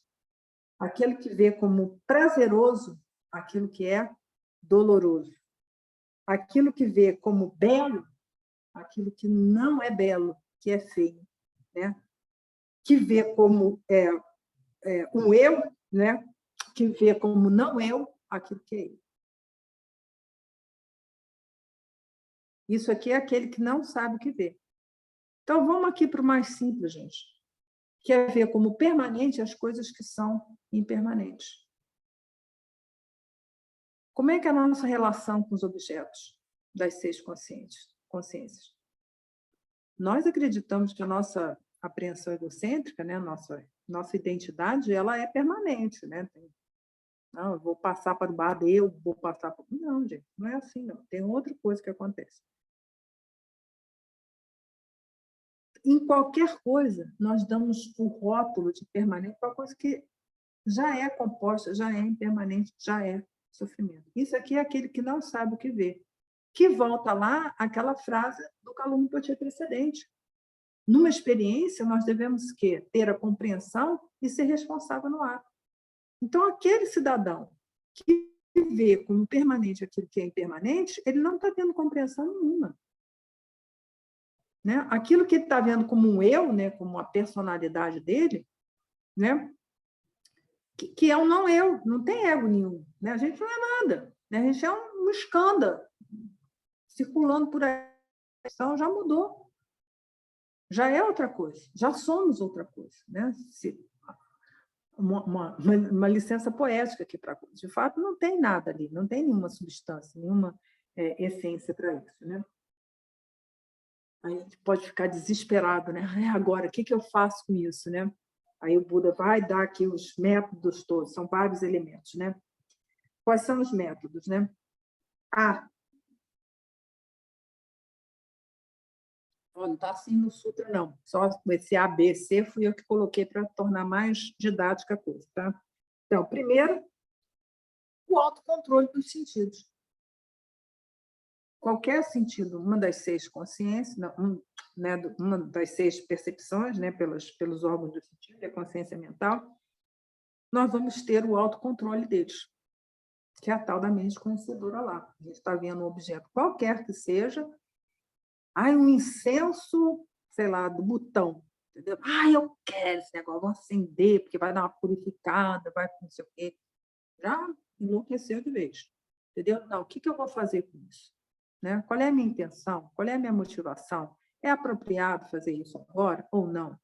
Aquele que vê como prazeroso aquilo que é doloroso. Aquilo que vê como belo aquilo que não é belo, que é feio. Né? Que vê como um eu, né? Que vê como não eu aquilo que é eu. Isso aqui é aquele que não sabe o que vê. Então, vamos aqui para o mais simples, gente. Que é ver como permanente as coisas que são impermanentes. Como é que é a nossa relação com os objetos das 6 consciências? Nós acreditamos que a nossa apreensão egocêntrica, né, nossa identidade, ela é permanente. Né? Não, eu vou passar para o lado, eu vou passar para... Não, gente, não é assim, não. Tem outra coisa que acontece. Em qualquer coisa, nós damos o rótulo de permanente para uma coisa que já é composta, já é impermanente, já é sofrimento. Isso aqui é aquele que não sabe o que vê. Que volta lá àquela frase do Kalumapati precedente. Numa experiência, nós devemos ter a compreensão e ser responsável no ato. Então, aquele cidadão que vê como permanente aquilo que é impermanente, ele não está tendo compreensão nenhuma. Né? Aquilo que ele está vendo como um eu, né? Como a personalidade dele, né? Que é um não eu, não tem ego nenhum. Né? A gente não é nada. Né? A gente é um escândalo circulando por aí. Então, já mudou. Já é outra coisa. Já somos outra coisa. Né? Uma licença poética aqui para coisa. De fato, não tem nada ali, não tem nenhuma substância, nenhuma essência para isso. Né? Aí a gente pode ficar desesperado, né? Agora, o que eu faço com isso? Né? Aí o Buda vai dar aqui os métodos todos, são vários elementos. Né? Quais são os métodos? Né? Não está assim no Sutra, não. Só esse A, B, C fui eu que coloquei para tornar mais didática a coisa. Tá? Então, primeiro, o autocontrole dos sentidos. Qualquer sentido, uma das 6 consciências, né, uma das 6 percepções, né, pelos órgãos do sentido, a consciência mental, nós vamos ter o autocontrole deles, que é a tal da mente conhecedora lá. A gente está vendo um objeto qualquer que seja, um incenso, sei lá, do botão, entendeu? Eu quero esse negócio, vou acender, porque vai dar uma purificada, vai não sei o quê. Já enlouqueceu de vez, entendeu? Não, o que eu vou fazer com isso? Né? Qual é a minha intenção? Qual é a minha motivação? É apropriado fazer isso agora ou não?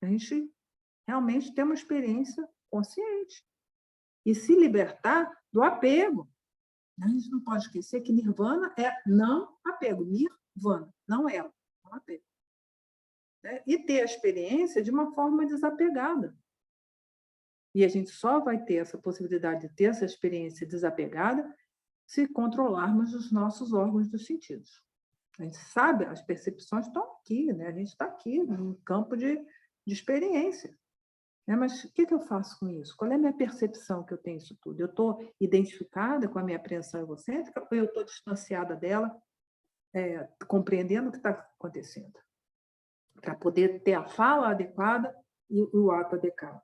A gente realmente tem uma experiência consciente e se libertar do apego. A gente não pode esquecer que nirvana é não apego, nirvana, não ela, não apego. Né? E ter a experiência de uma forma desapegada. E a gente só vai ter essa possibilidade de ter essa experiência desapegada se controlarmos os nossos órgãos dos sentidos. A gente sabe, as percepções estão aqui, né? A gente está aqui no campo de experiência. Né? Mas o que eu faço com isso? Qual é a minha percepção que eu tenho isso tudo? Eu estou identificada com a minha apreensão egocêntrica ou eu estou distanciada dela, compreendendo o que está acontecendo? Para poder ter a fala adequada e o ato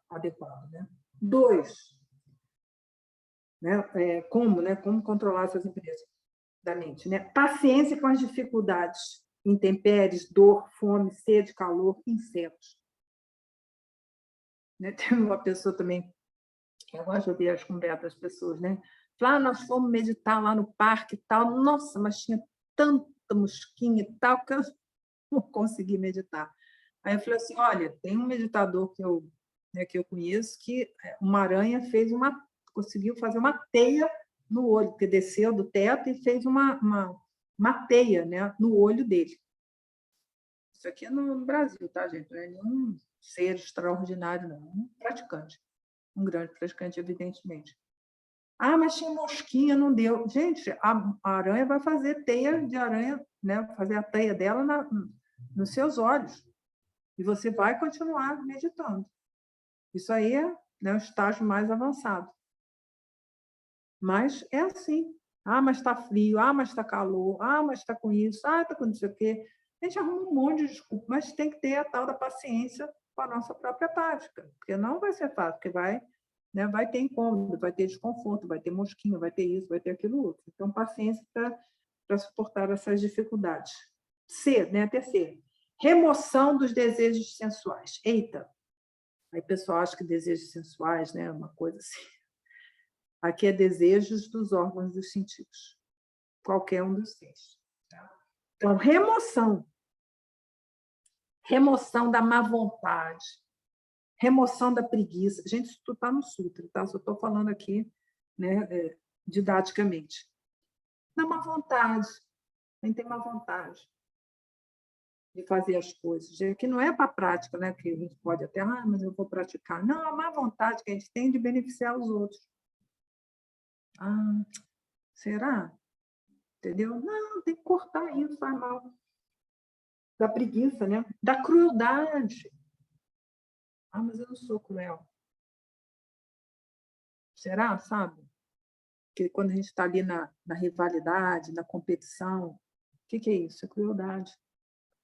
adequado. Né? 2, né? Como controlar essas empresas da mente, né? Paciência com as dificuldades, intempéries, dor, fome, sede, calor, insetos. Né? Tem uma pessoa também, eu gosto de ouvir as conversas das pessoas, né? Nós fomos meditar lá no parque e tal, nossa, mas tinha tanta mosquinha e tal que eu não consegui meditar. Aí eu falei assim, olha, tem um meditador que eu conheço que uma aranha conseguiu fazer uma teia no olho, que desceu do teto e fez uma teia, né, no olho dele. Isso aqui é no Brasil, tá, gente? Não é nenhum ser extraordinário, não. Um praticante. Um grande praticante, evidentemente. Mas tinha mosquinha, não deu. Gente, a aranha vai fazer teia de aranha, né? Fazer a teia dela nos seus olhos. E você vai continuar meditando. Isso aí é, né, o estágio mais avançado. Mas é assim. Mas está frio, mas está calor, mas está com isso, está com não sei o quê. A gente arruma um monte de desculpa, mas tem que ter a tal da paciência com a nossa própria prática, porque não vai ser fácil, porque vai ter incômodo, vai ter desconforto, vai ter mosquinha, vai ter isso, vai ter aquilo outro. Então, paciência para suportar essas dificuldades. C, né? Terceiro, remoção dos desejos sensuais. Eita! Aí o pessoal acha que desejos sensuais, né, é uma coisa assim. Aqui é desejos dos órgãos dos sentidos. Qualquer um dos 6. Tá? Então, remoção. Remoção da má vontade. Remoção da preguiça. Gente, isso tudo está no Sutra, tá? Só estou falando aqui, né, didaticamente. Da má vontade. A gente tem má vontade de fazer as coisas. Que não é para a prática, né? Que a gente pode até, mas eu vou praticar. Não, a má vontade que a gente tem de beneficiar os outros. Será? Entendeu? Não, tem que cortar isso, faz mal. Da preguiça, né? Da crueldade. Mas eu não sou cruel. Será, sabe? Que quando a gente está ali na rivalidade, na competição, o que é isso? É crueldade.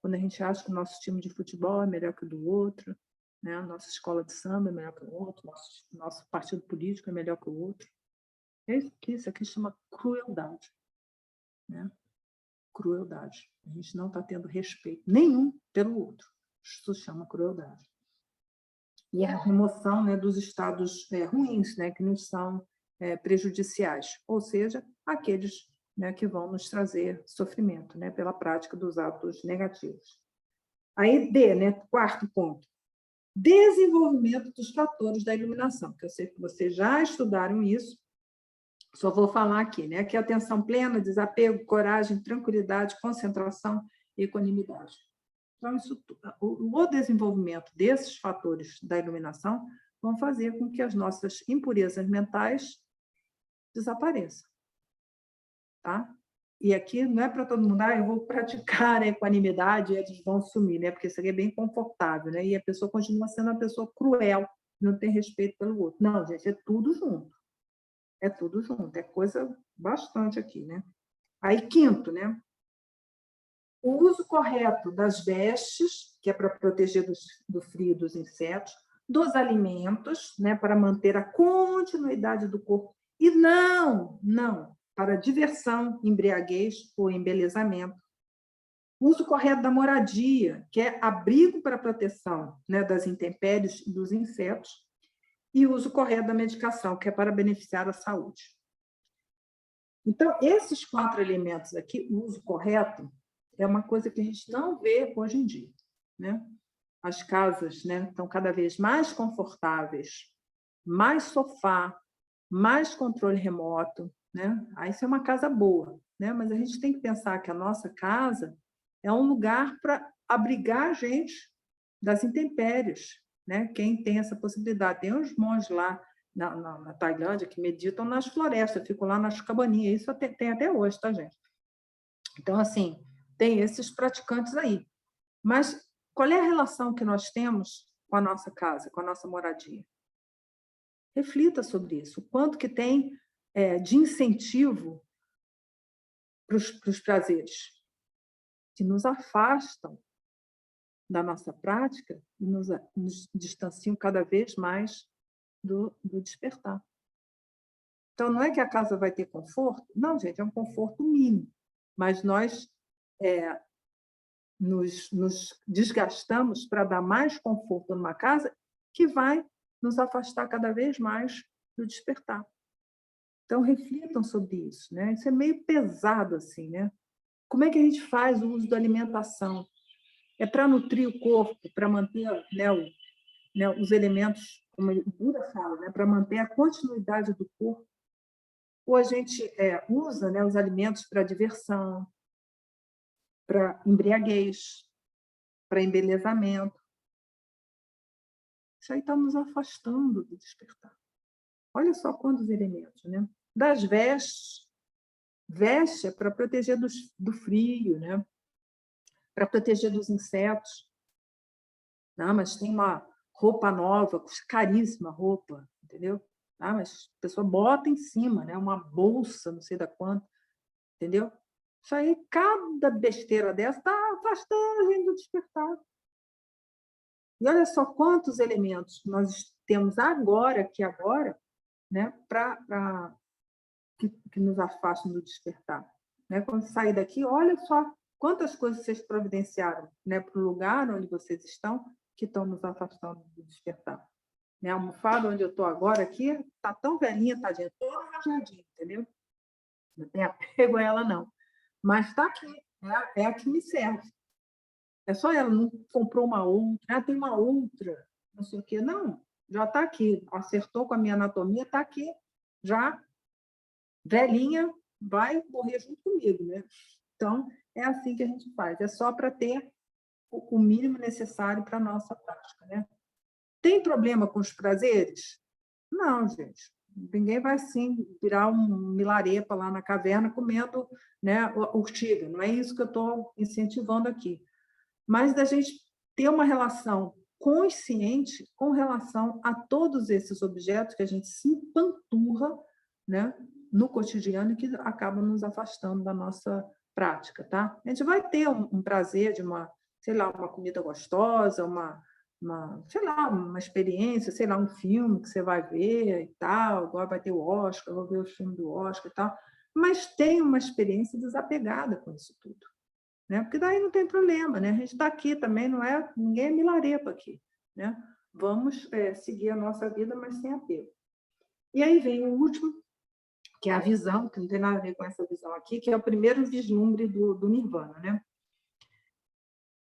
Quando a gente acha que o nosso time de futebol é melhor que o do outro, né? A nossa escola de samba é melhor que o outro, nosso partido político é melhor que o outro. Isso aqui chama crueldade. Né? Crueldade. A gente não está tendo respeito nenhum pelo outro. Isso chama crueldade. E a remoção, né, dos estados ruins, né, que nos são prejudiciais, ou seja, aqueles, né, que vão nos trazer sofrimento, né, pela prática dos atos negativos. Aí, D, né, quarto ponto, desenvolvimento dos fatores da iluminação, que eu sei que vocês já estudaram isso, só vou falar aqui, né, que é atenção plena, desapego, coragem, tranquilidade, concentração e equanimidade. Então, o desenvolvimento desses fatores da iluminação vão fazer com que as nossas impurezas mentais desapareçam. Tá? e aqui não é para todo mundo, eu vou praticar a equanimidade e eles vão sumir, né? Porque isso aqui é bem confortável, né? E a pessoa continua sendo uma pessoa cruel, não tem respeito pelo outro. Não, gente, é tudo junto. É tudo junto, é coisa bastante aqui, né? Aí, quinto, né? O uso correto das vestes, que é para proteger do frio e dos insetos, dos alimentos, né, para manter a continuidade do corpo, e não para diversão, embriaguez ou embelezamento. O uso correto da moradia, que é abrigo para proteção, né, das intempéries e dos insetos, e o uso correto da medicação, que é para beneficiar a saúde. Então, esses 4 elementos aqui, o uso correto, é uma coisa que a gente não vê hoje em dia, né? As casas, né, estão cada vez mais confortáveis, mais sofá, mais controle remoto, né? Aí isso é uma casa boa, né? Mas a gente tem que pensar que a nossa casa é um lugar para abrigar a gente das intempéries, né? Quem tem essa possibilidade. Tem uns monges lá na Tailândia que meditam nas florestas, ficam lá nas cabaninhas. Isso tem até hoje, tá, gente? Então, assim, tem esses praticantes aí. Mas qual é a relação que nós temos com a nossa casa, com a nossa moradia? Reflita sobre isso. O quanto que tem de incentivo para os prazeres, que nos afastam da nossa prática e nos distanciam cada vez mais do despertar. Então, não é que a casa vai ter conforto? Não, gente, é um conforto mínimo. Mas nós nos desgastamos para dar mais conforto numa casa que vai nos afastar cada vez mais do despertar. Então, reflitam sobre isso, né? Isso é meio pesado, assim, né? Como é que a gente faz o uso da alimentação? É para nutrir o corpo, para manter, né, os elementos, como o Buda fala, né, para manter a continuidade do corpo? Ou a gente usa, né, os alimentos para diversão, para embriaguez, para embelezamento? Isso aí está nos afastando do despertar. Olha só quantos elementos, né? Das vestes. Veste é para proteger do frio, né? Para proteger dos insetos. Não, mas tem uma roupa nova, caríssima roupa, entendeu? Ah, mas a pessoa bota em cima, né? Uma bolsa, não sei da quanto, entendeu? Isso aí, cada besteira dessa está afastando a gente do despertar. E olha só quantos elementos nós temos agora, né, que nos afastam do despertar. Né? Quando sair daqui, olha só quantas coisas vocês providenciaram, né, para o lugar onde vocês estão, que estão nos afastando do despertar. Né? A almofada onde eu estou agora aqui está tão velhinha, tadinha, toda rajadinha, entendeu? Não tem apego a ela, não. Mas está aqui, é a que me serve. É só ela, não comprou uma outra, tem uma outra, não sei o quê. Não, já está aqui, acertou com a minha anatomia, está aqui, já velhinha, vai morrer junto comigo, né? Então, é assim que a gente faz, é só para ter o mínimo necessário para a nossa prática, né? Tem problema com os prazeres? Não, gente. Ninguém vai, sim, virar um milarepa lá na caverna comendo, né, urtiga. Não é isso que eu estou incentivando aqui. Mas da gente ter uma relação consciente com relação a todos esses objetos que a gente se empanturra, né, no cotidiano e que acabam nos afastando da nossa prática, tá? A gente vai ter um prazer de sei lá, uma comida gostosa, sei lá, uma experiência, sei lá, um filme que você vai ver e tal, agora vai ter o Oscar, vou ver o filme do Oscar e tal, mas tem uma experiência desapegada com isso tudo. Né? Porque daí não tem problema, né? A gente está aqui também, ninguém é milarepa aqui, né? Vamos seguir a nossa vida, mas sem apego. E aí vem o último, que é a visão, que não tem nada a ver com essa visão aqui, que é o primeiro vislumbre do Nirvana, né?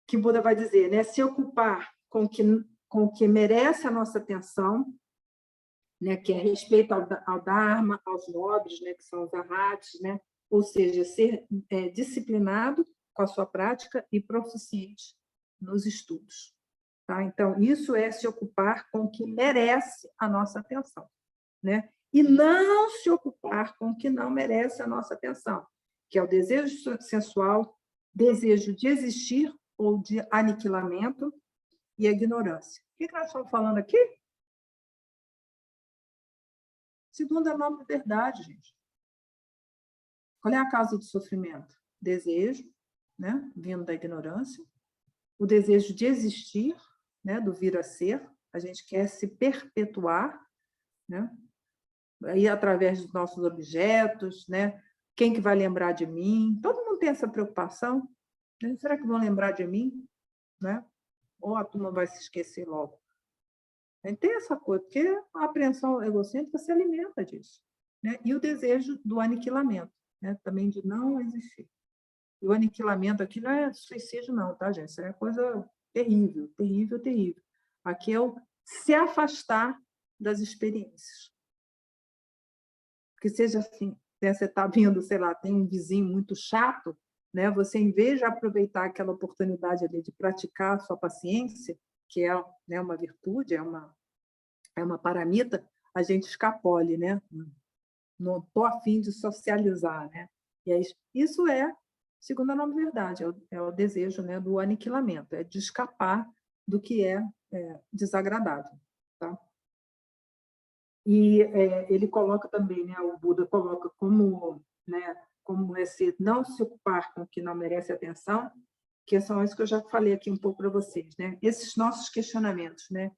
Que Buda vai dizer, né? Se ocupar com o que merece a nossa atenção, né? Que é respeito ao Dharma, aos nobres, né? Que são os arhatas, né? Ou seja, ser disciplinado com a sua prática e proficiente nos estudos. Tá? Então, isso é se ocupar com o que merece a nossa atenção. Né? E não se ocupar com o que não merece a nossa atenção, que é o desejo sensual, desejo de existir ou de aniquilamento e a ignorância. O que nós estamos falando aqui? Segunda norma de verdade, gente. Qual é a causa do sofrimento? Desejo, né, vindo da ignorância, o desejo de existir, né, do vir a ser, a gente quer se perpetuar, né, aí através dos nossos objetos, né, quem que vai lembrar de mim? Todo mundo tem essa preocupação, né? Será que vão lembrar de mim, né? Ou a turma vai se esquecer logo? Tem essa coisa, porque a apreensão egocêntrica se alimenta disso, né? E o desejo do aniquilamento, né? Também de não existir. E o aniquilamento aqui não é suicídio, não, tá, gente? Isso é coisa terrível, terrível, terrível. Aqui é o se afastar das experiências. Que seja assim, né? Você está vindo, sei lá, tem um vizinho muito chato, né? Você, em vez de aproveitar aquela oportunidade ali de praticar a sua paciência, que é, né, uma virtude, é uma paramita, a gente escapole, né? Não estou a fim de socializar, né? E aí, isso é, segundo a nova verdade, é o desejo, né, do aniquilamento, é de escapar do que é desagradável, tá? E ele coloca também, né, o Buda coloca como, né, como esse não se ocupar com o que não merece atenção, que são isso que eu já falei aqui um pouco para vocês, né? Esses nossos questionamentos, né?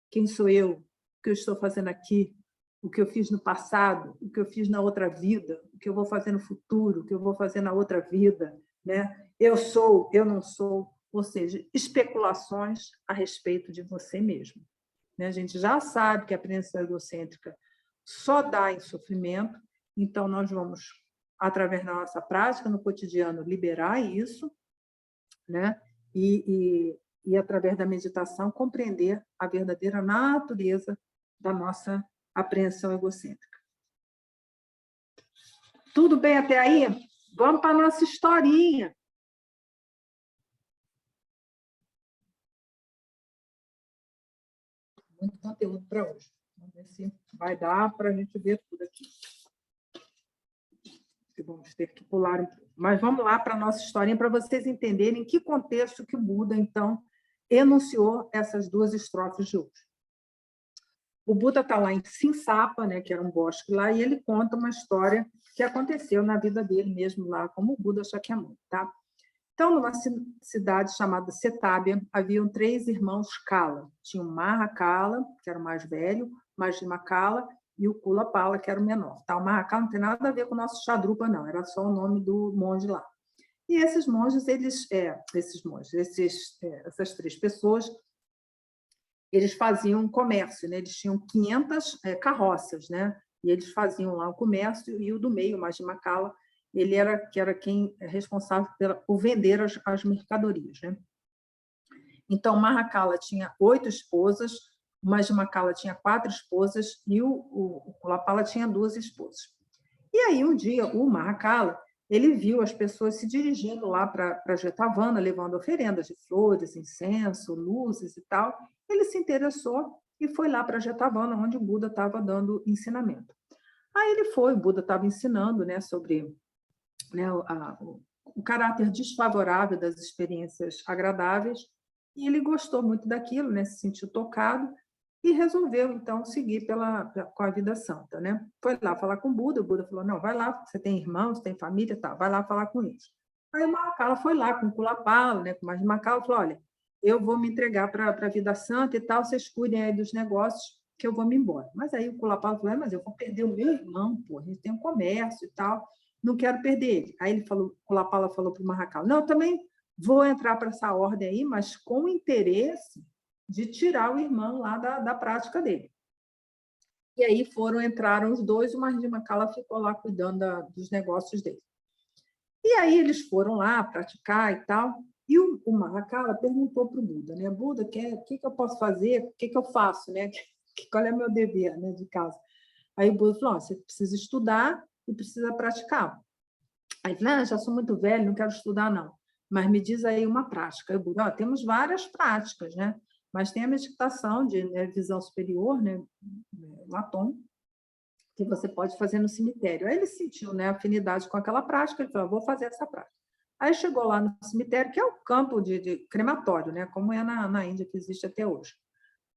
Quem sou eu? O que eu estou fazendo aqui? O que eu fiz no passado? O que eu fiz na outra vida? O que eu vou fazer no futuro? O que eu vou fazer na outra vida? Né? Eu sou, eu não sou. Ou seja, especulações a respeito de você mesmo. Né? A gente já sabe que a apreensão egocêntrica só dá em sofrimento, então nós vamos, através da nossa prática no cotidiano, liberar isso, né? E através da meditação, compreender a verdadeira natureza da nossa apreensão egocêntrica. Tudo bem até aí? Vamos para a nossa historinha. Muito conteúdo para hoje. Vamos ver se vai dar para a gente ver tudo aqui. Vamos ter que pular um pouco. Mas vamos lá para a nossa historinha, para vocês entenderem em que contexto que o Buda, então, enunciou essas duas estrofes de hoje. O Buda está lá em Sinsapa, né, que era um bosque lá, e ele conta uma história que aconteceu na vida dele mesmo lá, como o Buda Shakyamuni, tá? Então, numa cidade chamada Setâbia, haviam 3 irmãos Kala. Tinha o Mahakala, que era o mais velho, Majjhima e o Kulapala, que era o menor. Tá? O Mahakala não tem nada a ver com o nosso Shadrupa, não, era só o nome do monge lá. E esses monges, essas 3 pessoas, eles faziam comércio, né? Eles tinham 500 carroças, né? E eles faziam lá o comércio, e o do meio, o Majjhima, ele era quem é responsável por vender as mercadorias, né? Então, Mahakala tinha 8 esposas, o Majjhima tinha 4 esposas e o Kulapala tinha 2 esposas. E aí, um dia, o Mahakala, ele viu as pessoas se dirigindo lá para Jetavana, levando oferendas de flores, incenso, luzes e tal. Ele se interessou e foi lá para Jetavana, onde o Buda estava dando ensinamento. Aí ele foi, o Buda estava ensinando, né, sobre, né, o caráter desfavorável das experiências agradáveis, e ele gostou muito daquilo, né, se sentiu tocado, e resolveu, então, seguir com a vida santa, né? Foi lá falar com o Buda falou, não, vai lá, você tem irmãos, tem família, tá, vai lá falar com eles. Aí o Mahakala foi lá com o Kulapala, né, com o Majjhima, falou, olha, eu vou me entregar para a vida santa e tal, vocês cuidem aí dos negócios, que eu vou me embora. Mas aí o Kulapala falou, mas eu vou perder o meu irmão, pô, a gente tem um comércio e tal, não quero perder ele. Aí ele falou, o Kulapala falou para o Mahakala, não, eu também vou entrar para essa ordem aí, mas com interesse de tirar o irmão lá da prática dele. E aí entraram os dois, o Majjhima ficou lá cuidando dos negócios dele. E aí eles foram lá praticar e tal, e o Mahakala perguntou para o Buda, né? Buda, o que eu posso fazer? O que eu faço, né? Qual é o meu dever, né, de casa? Aí o Buda falou, você precisa estudar e precisa praticar. Aí ele falou, já sou muito velho, não quero estudar, não. Mas me diz aí uma prática. Aí o Buda, temos várias práticas, né? Mas tem a meditação de, né, visão superior, né, Latom, que você pode fazer no cemitério. Aí ele sentiu, né, afinidade com aquela prática, ele falou, vou fazer essa prática. Aí chegou lá no cemitério, que é o campo de crematório, né, como é na Índia, que existe até hoje.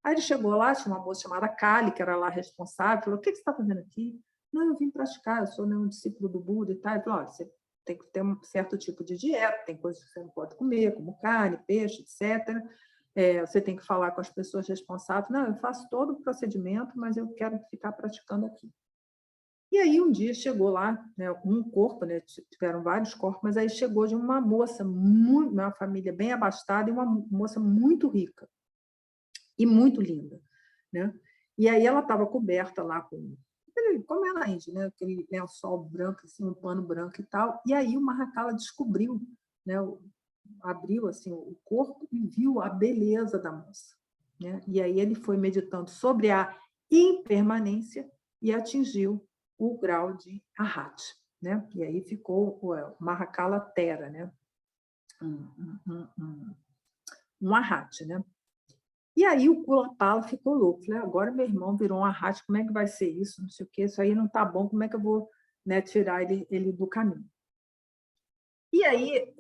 Aí ele chegou lá, tinha uma moça chamada Kali, que era lá responsável, falou, o que você está fazendo aqui? Não, eu vim praticar, eu sou, né, um discípulo do Buda e tal. Ele falou, olha, você tem que ter um certo tipo de dieta, tem coisas que você não pode comer, como carne, peixe, etc. Você tem que falar com as pessoas responsáveis. Não, eu faço todo o procedimento, mas eu quero ficar praticando aqui. E aí um dia chegou lá, né, um corpo, né, tiveram vários corpos, mas aí chegou de uma moça, uma família bem abastada e uma moça muito rica e muito linda, né? E aí ela estava coberta lá como é na Índia, né? Aquele lençol branco, assim, um pano branco e tal. E aí o Mahakala descobriu, né? Abriu assim o corpo e viu a beleza da moça, né? E aí ele foi meditando sobre a impermanência e atingiu o grau de Arhat, né? E aí ficou o Mahakala Thera, né? Um Arhat, né? E aí o Kulapala ficou louco. Falei, agora meu irmão virou um Arhat, como é que vai ser isso? Não sei o quê, isso aí não está bom, como é que eu vou, né, tirar ele do caminho? E aí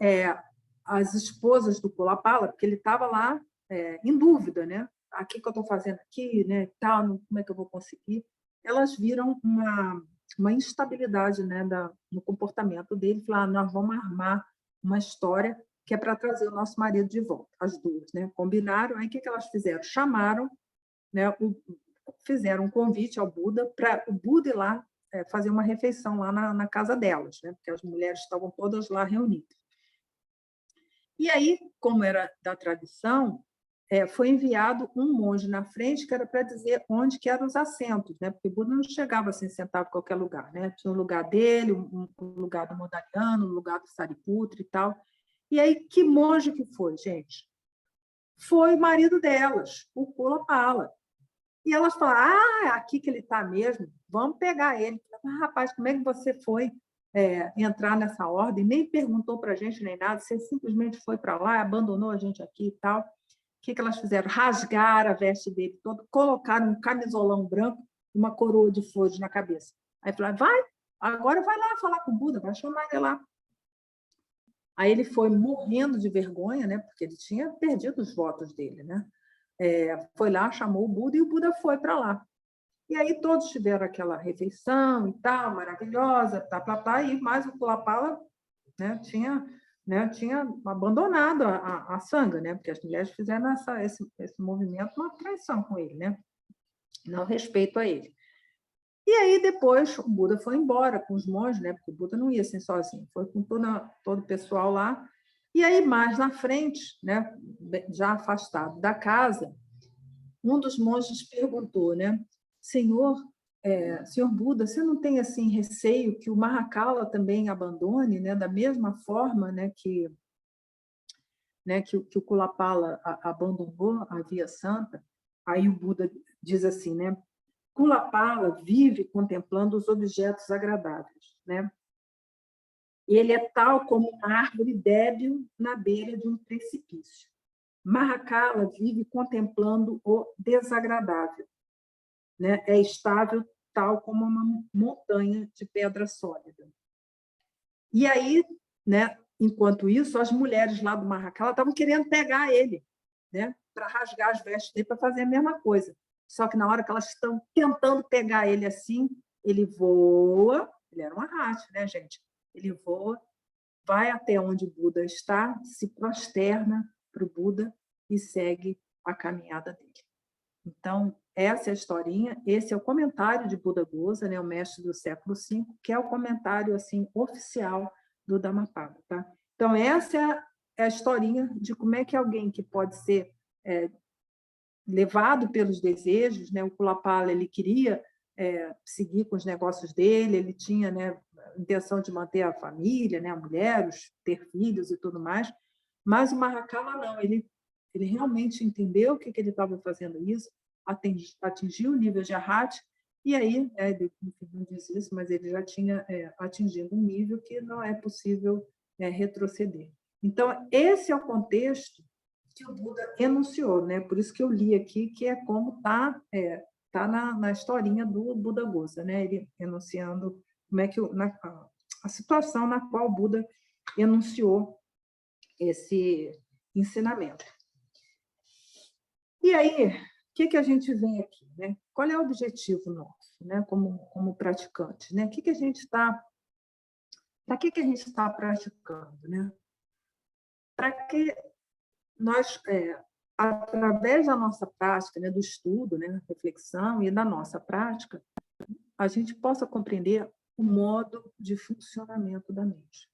as esposas do Kulapala, porque ele estava lá em dúvida, né? O que eu estou fazendo aqui, né? Tal, como é que eu vou conseguir? Elas viram uma instabilidade, né, no comportamento dele. Falaram, nós vamos armar uma história que é para trazer o nosso marido de volta, as duas, né? Combinaram, aí o que elas fizeram? Chamaram, né, fizeram um convite ao Buda para o Buda ir lá fazer uma refeição lá na casa delas, né? Porque as mulheres estavam todas lá reunidas. E aí, como era da tradição, foi enviado um monge na frente que era para dizer onde que eram os assentos, né? Porque o Buda não chegava assim, sentava em qualquer lugar, né? Tinha o lugar dele, um lugar do Modaliano, um lugar do Sariputra e tal. E aí, que monge que foi, gente? Foi o marido delas, o Kulapala. E elas falaram, é aqui que ele está mesmo, vamos pegar ele. Rapaz, como é que você foi entrar nessa ordem? Nem perguntou para a gente nem nada, você simplesmente foi para lá, abandonou a gente aqui e tal. O que elas fizeram? Rasgaram a veste dele todo, colocaram um camisolão branco e uma coroa de flores na cabeça. Aí falaram, agora vai lá falar com o Buda, vai chamar ele lá. Aí ele foi morrendo de vergonha, né, porque ele tinha perdido os votos dele, né? Foi lá, chamou o Buda e o Buda foi para lá. E aí todos tiveram aquela refeição e tal, maravilhosa, e mais o Kulapala, né, tinha abandonado a sanga, né, porque as mulheres fizeram esse movimento, uma traição com ele, né, não respeito a ele. E aí depois o Buda foi embora com os monges, né, porque o Buda não ia assim sozinho, foi com todo o pessoal lá. E aí mais na frente, né, já afastado da casa, um dos monges perguntou, né, Senhor Buda, você não tem assim receio que o Mahakala também abandone, né, da mesma forma, né, que o Kulapala abandonou a Via Santa? Aí o Buda diz assim, né, Kulapala vive contemplando os objetos agradáveis, né? Ele é tal como uma árvore débil na beira de um precipício. Mahakala vive contemplando o desagradável, né? É estável tal como uma montanha de pedra sólida. E aí, né, enquanto isso, as mulheres lá do Mahakala estavam querendo pegar ele, né, para rasgar as vestes dele, para fazer a mesma coisa. Só que na hora que elas estão tentando pegar ele assim, ele voa, ele era um arraste, né, gente? Ele voa, vai até onde o Buda está, se prosterna para o Buda e segue a caminhada dele. Então, essa é a historinha, esse é o comentário de Buda Gosa, né, o mestre do século V, que é o comentário assim oficial do Dhammapada. Tá? Então, essa é a historinha de como é que alguém que pode ser levado pelos desejos, né, o Kulapala ele queria seguir com os negócios dele, ele tinha, né, a intenção de manter a família, né, a mulher, ter filhos e tudo mais, mas o Mahakala não, ele realmente entendeu que ele estava fazendo isso, atingiu o nível de Arhat, e aí, ele não diz isso, mas ele já tinha atingido um nível que não é possível retroceder. Então, esse é o contexto que o Buda enunciou, né? Por isso que eu li aqui, que é como está está na historinha do Buda-Gosa, né? Ele enunciando como é que a situação na qual o Buda enunciou esse ensinamento. E aí, o que a gente vem aqui, né? Qual é o objetivo nosso, né? Como praticante, né? Para que a gente está praticando, né? Para que nós, através da nossa prática, né, do estudo, né, reflexão e da nossa prática, a gente possa compreender o modo de funcionamento da mente.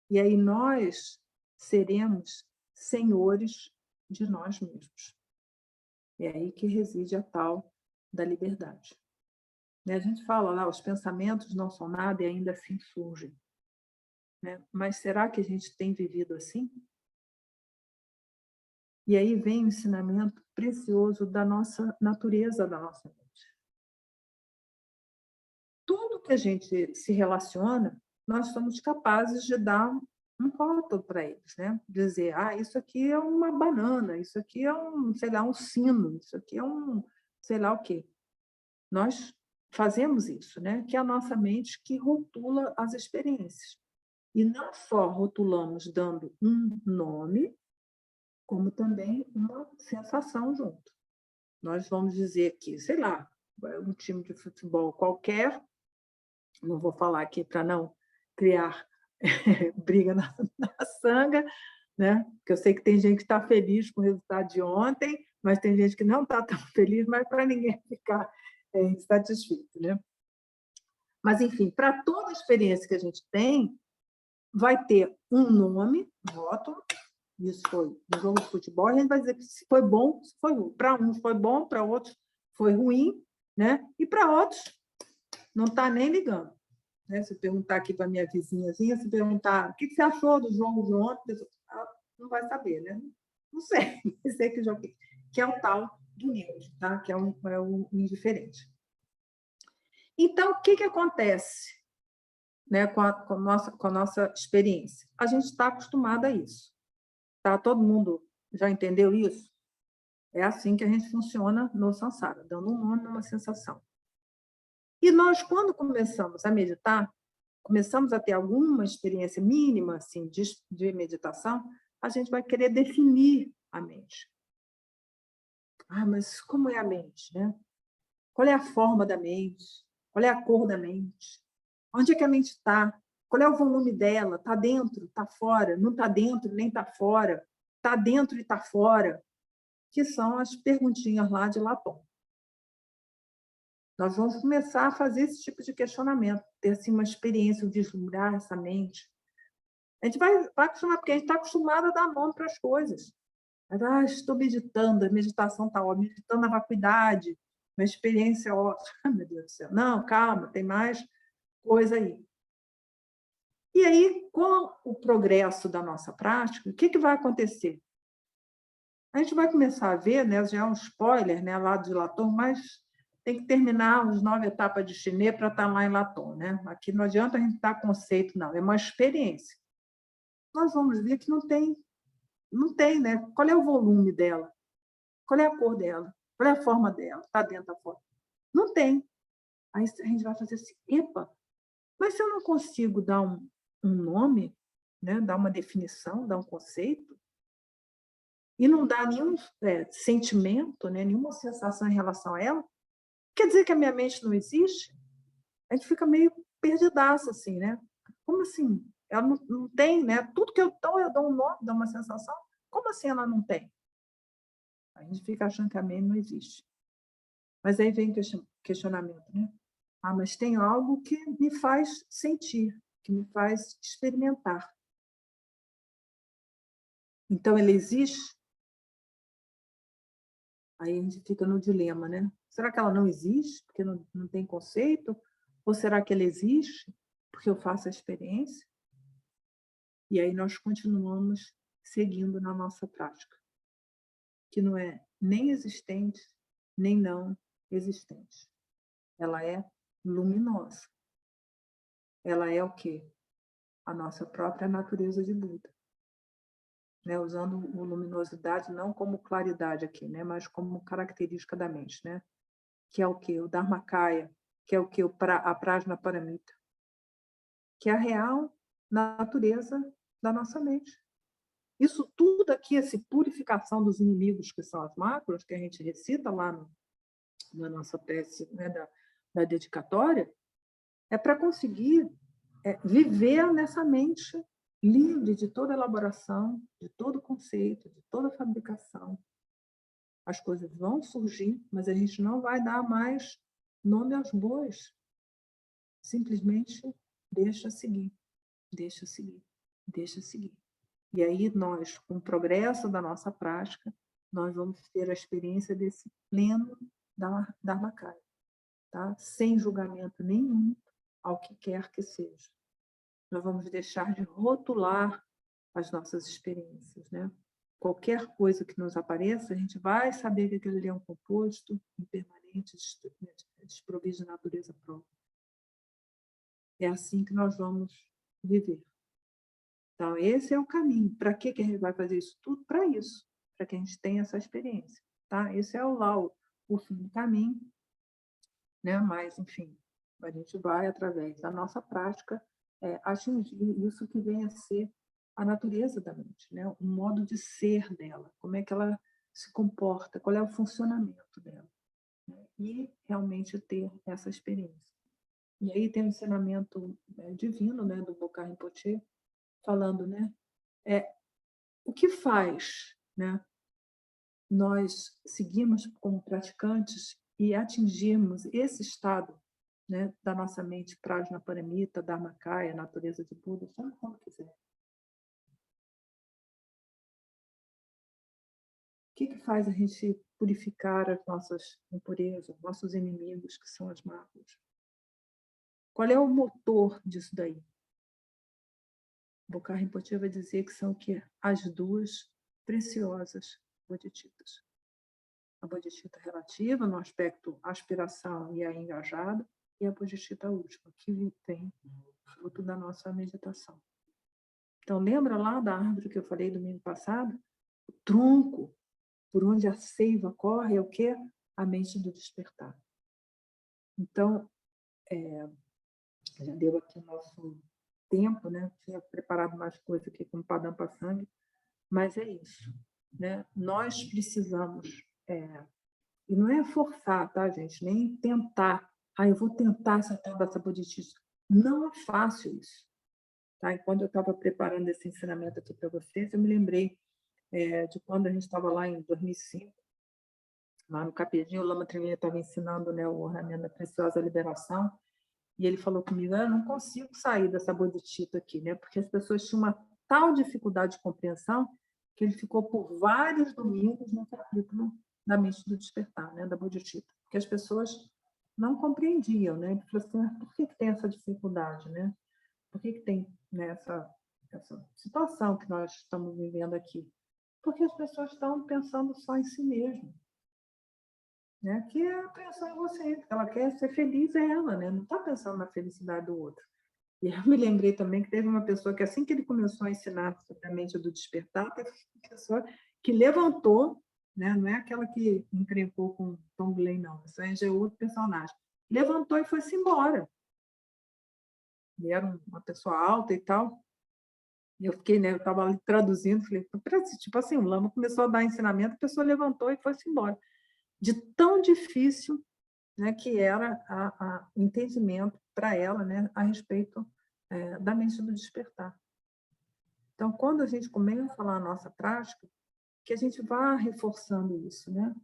E aí nós seremos senhores de nós mesmos. É aí que reside a tal da liberdade. A gente fala lá, os pensamentos não são nada e ainda assim surgem. Mas será que a gente tem vivido assim? E aí vem o ensinamento precioso da nossa natureza, da nossa mente. Tudo que a gente se relaciona, nós somos capazes de dar um rótulo para eles, né? Dizer, isso aqui é uma banana, isso aqui é sei lá, um sino, isso aqui é sei lá o quê. Nós fazemos isso, né? Que é a nossa mente que rotula as experiências. E não só rotulamos dando um nome, como também uma sensação junto. Nós vamos dizer que, sei lá, um time de futebol qualquer, não vou falar aqui para não criar briga na sanga, né? Porque eu sei que tem gente que está feliz com o resultado de ontem, mas tem gente que não está tão feliz, mas para ninguém ficar insatisfeito, né? Mas, enfim, para toda experiência que a gente tem, vai ter um nome, rótulo. Isso foi no jogo de futebol, a gente vai dizer que se foi bom, se foi ruim. Para uns foi bom, para outros foi ruim, né? E para outros não está nem ligando. Né? Se perguntar aqui para a minha vizinhazinha, se perguntar o que você achou do jogo de ontem, ela não vai saber, né? Não sei, sei que joguei, que é o tal do neutro, tá? Que é o indiferente. Então, o que acontece, né, com a nossa experiência? A gente está acostumado a isso. Tá? Todo mundo já entendeu isso? É assim que a gente funciona no samsara, dando um nome numa sensação. E nós, quando começamos a meditar, começamos a ter alguma experiência mínima assim, de meditação, a gente vai querer definir a mente. Mas como é a mente? Né? Qual é a forma da mente? Qual é a cor da mente? Onde é que a mente está? Qual é o volume dela? Está dentro? Está fora? Não está dentro nem está fora? Está dentro e está fora? Que são as perguntinhas lá de Platão. Nós vamos começar a fazer esse tipo de questionamento, ter assim, uma experiência, vislumbrar essa mente. A gente vai acostumar, porque a gente está acostumado a dar nome para as coisas. Estou meditando, a meditação está ótima, meditando na vacuidade, uma experiência ótima. Meu Deus do céu. Não, calma, tem mais coisa aí. E aí, com o progresso da nossa prática, o que vai acontecer? A gente vai começar a ver, né, já é um spoiler, né, lá de Latom, mas tem que terminar os 9 etapas de chinês para estar lá em Latom, né? Aqui não adianta a gente dar conceito, não, é uma experiência. Nós vamos ver que não tem, né? Qual é o volume dela? Qual é a cor dela? Qual é a forma dela? Está dentro da forma? Não tem. Aí a gente vai fazer assim, epa, mas se eu não consigo dar um nome, né, dar uma definição, dar um conceito, e não dá nenhum sentimento, né, nenhuma sensação em relação a ela, quer dizer que a minha mente não existe? A gente fica meio perdidaço, assim, né? Como assim? Ela não tem, né? Tudo que eu dou um nome, dou uma sensação. Como assim ela não tem? A gente fica achando que a mente não existe. Mas aí vem o questionamento, né? Mas tem algo que me faz sentir, que me faz experimentar. Então, ele existe? Aí a gente fica no dilema, né? Será que ela não existe porque não tem conceito? Ou será que ela existe porque eu faço a experiência? E aí nós continuamos seguindo na nossa prática, que não é nem existente, nem não existente. Ela é luminosa. Ela é o quê? A nossa própria natureza de Buda. né, usando o luminosidade não como claridade aqui, né, mas como característica da mente, né, que é o quê? O Dharmakaya, que é o quê? A Prajnaparamita, que é a real natureza da nossa mente. Isso tudo aqui, essa purificação dos inimigos, que são as máculas, que a gente recita lá na nossa prece, né, da dedicatória, é para conseguir viver nessa mente livre de toda elaboração, de todo conceito, de toda fabricação. As coisas vão surgir, mas a gente não vai dar mais nome aos bois. Simplesmente deixa seguir, deixa seguir, deixa seguir. E aí nós, com o progresso da nossa prática, nós vamos ter a experiência desse pleno Dharmakaya, tá? Sem julgamento nenhum ao que quer que seja. Nós vamos deixar de rotular as nossas experiências, né? Qualquer coisa que nos apareça, a gente vai saber que aquilo ali é um composto impermanente, desprovido de natureza própria. É assim que nós vamos viver. Então, esse é o caminho. Para que a gente vai fazer isso tudo? Para isso, para que a gente tenha essa experiência. Tá? Esse é o fim do caminho, né? Mas, enfim, a gente vai, através da nossa prática, atingir isso que vem a ser a natureza da mente, né? O modo de ser dela, como é que ela se comporta, qual é o funcionamento dela, né? E realmente ter essa experiência. E aí tem um ensinamento divino, né, do Bokar Rinpoche, falando, né, o que faz, né, nós seguirmos como praticantes e atingirmos esse estado, né, da nossa mente Prajnaparamita, Dharmakaya, natureza de Buda, chama como quiser. O que faz a gente purificar as nossas impurezas, nossos inimigos, que são as máculas? Qual é o motor disso daí? Bokar Rinpoche vai dizer que são o quê? As duas preciosas bodhicittas. A bodhicitta relativa, no aspecto aspiração e a engajada, e a bodhicitta última, que vem fruto da nossa meditação. Então, lembra lá da árvore que eu falei domingo passado? O tronco, por onde a seiva corre, é o quê? A mente do despertar. Então, já deu aqui o nosso tempo, né? Tinha preparado mais coisa aqui com o Padam Pasang, mas é isso, né? Nós precisamos, e não é forçar, tá, gente? Nem tentar. Eu vou tentar essa tal dessa bodhicitta. Não é fácil isso. Tá? E quando eu estava preparando esse ensinamento aqui para vocês, eu me lembrei de quando a gente estava lá em 2005, lá no Capedinho, o Lama Trinidad estava ensinando, né, o ornamento da preciosa liberação, e ele falou comigo, eu não consigo sair dessa bodhicitta aqui, né, porque as pessoas tinham uma tal dificuldade de compreensão que ele ficou por vários domingos no capítulo da mente do despertar, né, da bodhicitta, porque as pessoas não compreendiam, né? Ele falou assim, por que tem essa dificuldade, né? Por que tem, né, essa situação que nós estamos vivendo aqui? Porque as pessoas estão pensando só em si mesmas, né? Que é pensar em você, ela quer ser feliz ela, né? Não está pensando na felicidade do outro. E eu me lembrei também que teve uma pessoa que, assim que ele começou a ensinar sobre a mente do despertar, teve uma pessoa que levantou, né? Não é aquela que encrencou com Tom Glen, não. Isso aí já é outro personagem. Levantou e foi-se embora. Ele era uma pessoa alta e tal. E eu fiquei, né? Eu estava ali traduzindo, falei, tipo assim, o Lama começou a dar ensinamento, a pessoa levantou e foi-se embora. De tão difícil, né, que era o entendimento para ela, né, a respeito da mente do despertar. Então, quando a gente começa a falar a nossa prática, que a gente vá reforçando isso, né?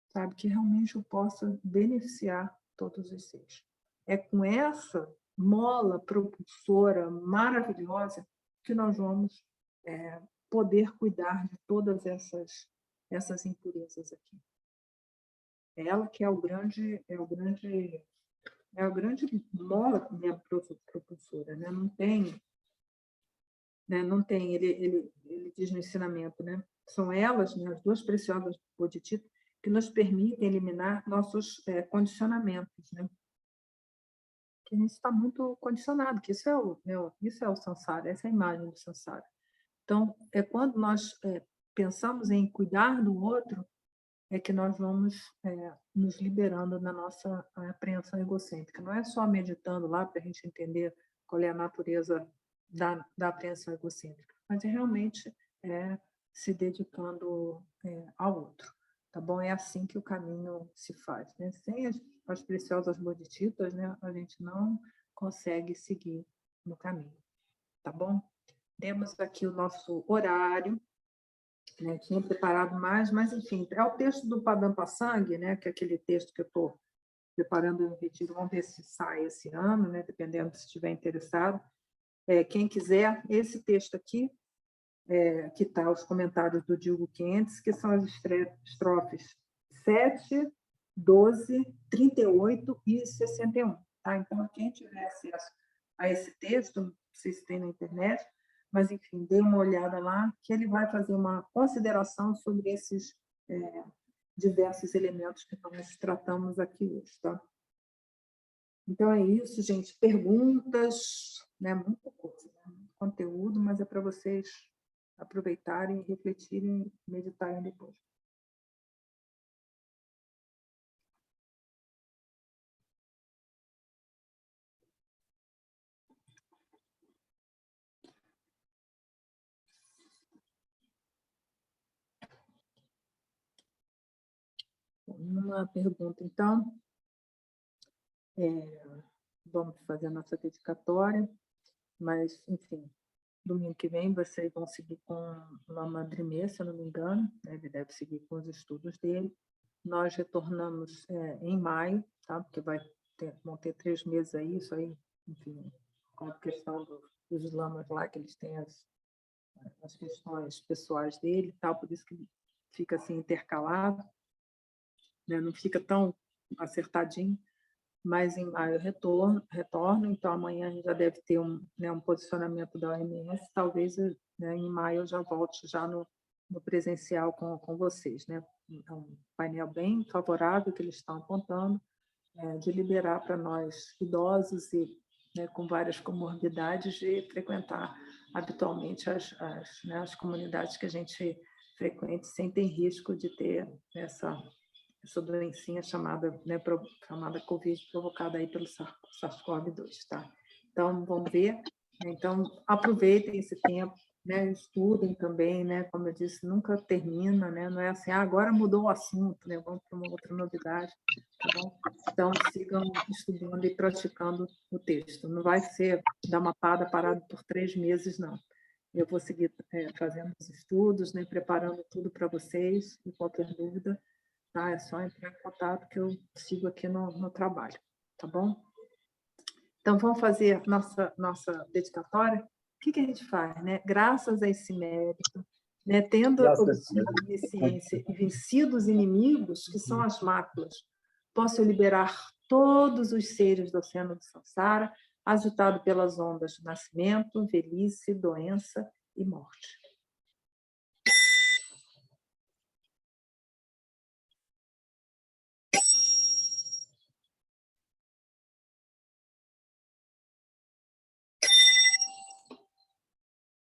Sabe, que realmente eu possa beneficiar todos os seres. É com essa mola propulsora maravilhosa que nós vamos poder cuidar de todas essas impurezas aqui. Ela que é o grande mola, né, propulsora, né? Não tem, ele diz no ensinamento, né? São elas, né, as duas preciosas bodhicittas, que nos permitem eliminar nossos condicionamentos, né? Que a gente está muito condicionado, que isso é o samsara, essa é a imagem do samsara. Então, é quando nós pensamos em cuidar do outro, é que nós vamos nos liberando da nossa apreensão egocêntrica. Não é só meditando lá para a gente entender qual é a natureza da apreensão egocêntrica, mas é realmente se dedicando ao outro. Tá bom? É assim que o caminho se faz. Né? Sem as preciosas bodhicittas, né, a gente não consegue seguir no caminho. Tá bom? Temos aqui o nosso horário, né? Tinha preparado mais, mas, enfim, é o texto do Padampa-sangha, né? Que é aquele texto que eu estou preparando no retiro. Vamos ver se sai esse ano, né? Dependendo se estiver interessado. Quem quiser, esse texto aqui, que está os comentários do Diogo Quentes, que são as estrofes 7, 12, 38 e 61. Tá? Então, quem tiver acesso a esse texto, não sei se tem na internet, mas, enfim, dê uma olhada lá, que ele vai fazer uma consideração sobre esses diversos elementos que nós tratamos aqui hoje. Tá? Então, é isso, gente. Perguntas, né? Muita coisa, né? Muito conteúdo, mas é para vocês aproveitarem, refletirem, meditarem depois. Uma pergunta, então. Vamos fazer a nossa dedicatória, mas, enfim, domingo que vem vocês vão seguir com uma madrimê, se eu não me engano, né? Ele deve seguir com os estudos dele. Nós retornamos em maio, tá? Porque vão ter 3 meses aí, isso aí, enfim, com a questão dos lamas lá, que eles têm as questões pessoais dele, tal, por isso que fica assim intercalado, né? Não fica tão acertadinho, mas em maio eu retorno, então amanhã a gente já deve ter um posicionamento da OMS, talvez, né, em maio eu já volte já no presencial com vocês, né? É um painel bem favorável que eles estão apontando, de liberar para nós idosos e, né, com várias comorbidades, de frequentar habitualmente as comunidades que a gente frequenta, sem ter risco de ter essa doencinha chamada Covid, provocada aí pelo SARS-CoV-2, tá? Então, vamos ver. Então, aproveitem esse tempo, né? Estudem também, né? Como eu disse, nunca termina, né? Não é assim, agora mudou o assunto, né? Vamos para uma outra novidade, tá bom? Então, sigam estudando e praticando o texto. Não vai ser dar uma parada por 3 meses, não. Eu vou seguir fazendo os estudos, né? Preparando tudo para vocês, e qualquer dúvida, tá? É só entrar em contato que eu sigo aqui no trabalho, tá bom? Então, vamos fazer nossa dedicatória. O que a gente faz, né? Graças a esse mérito, né? Tendo obtido a onisciência e vencido os inimigos, que são as máculas, posso liberar todos os seres do oceano do Sansara, agitado pelas ondas de nascimento, velhice, doença e morte.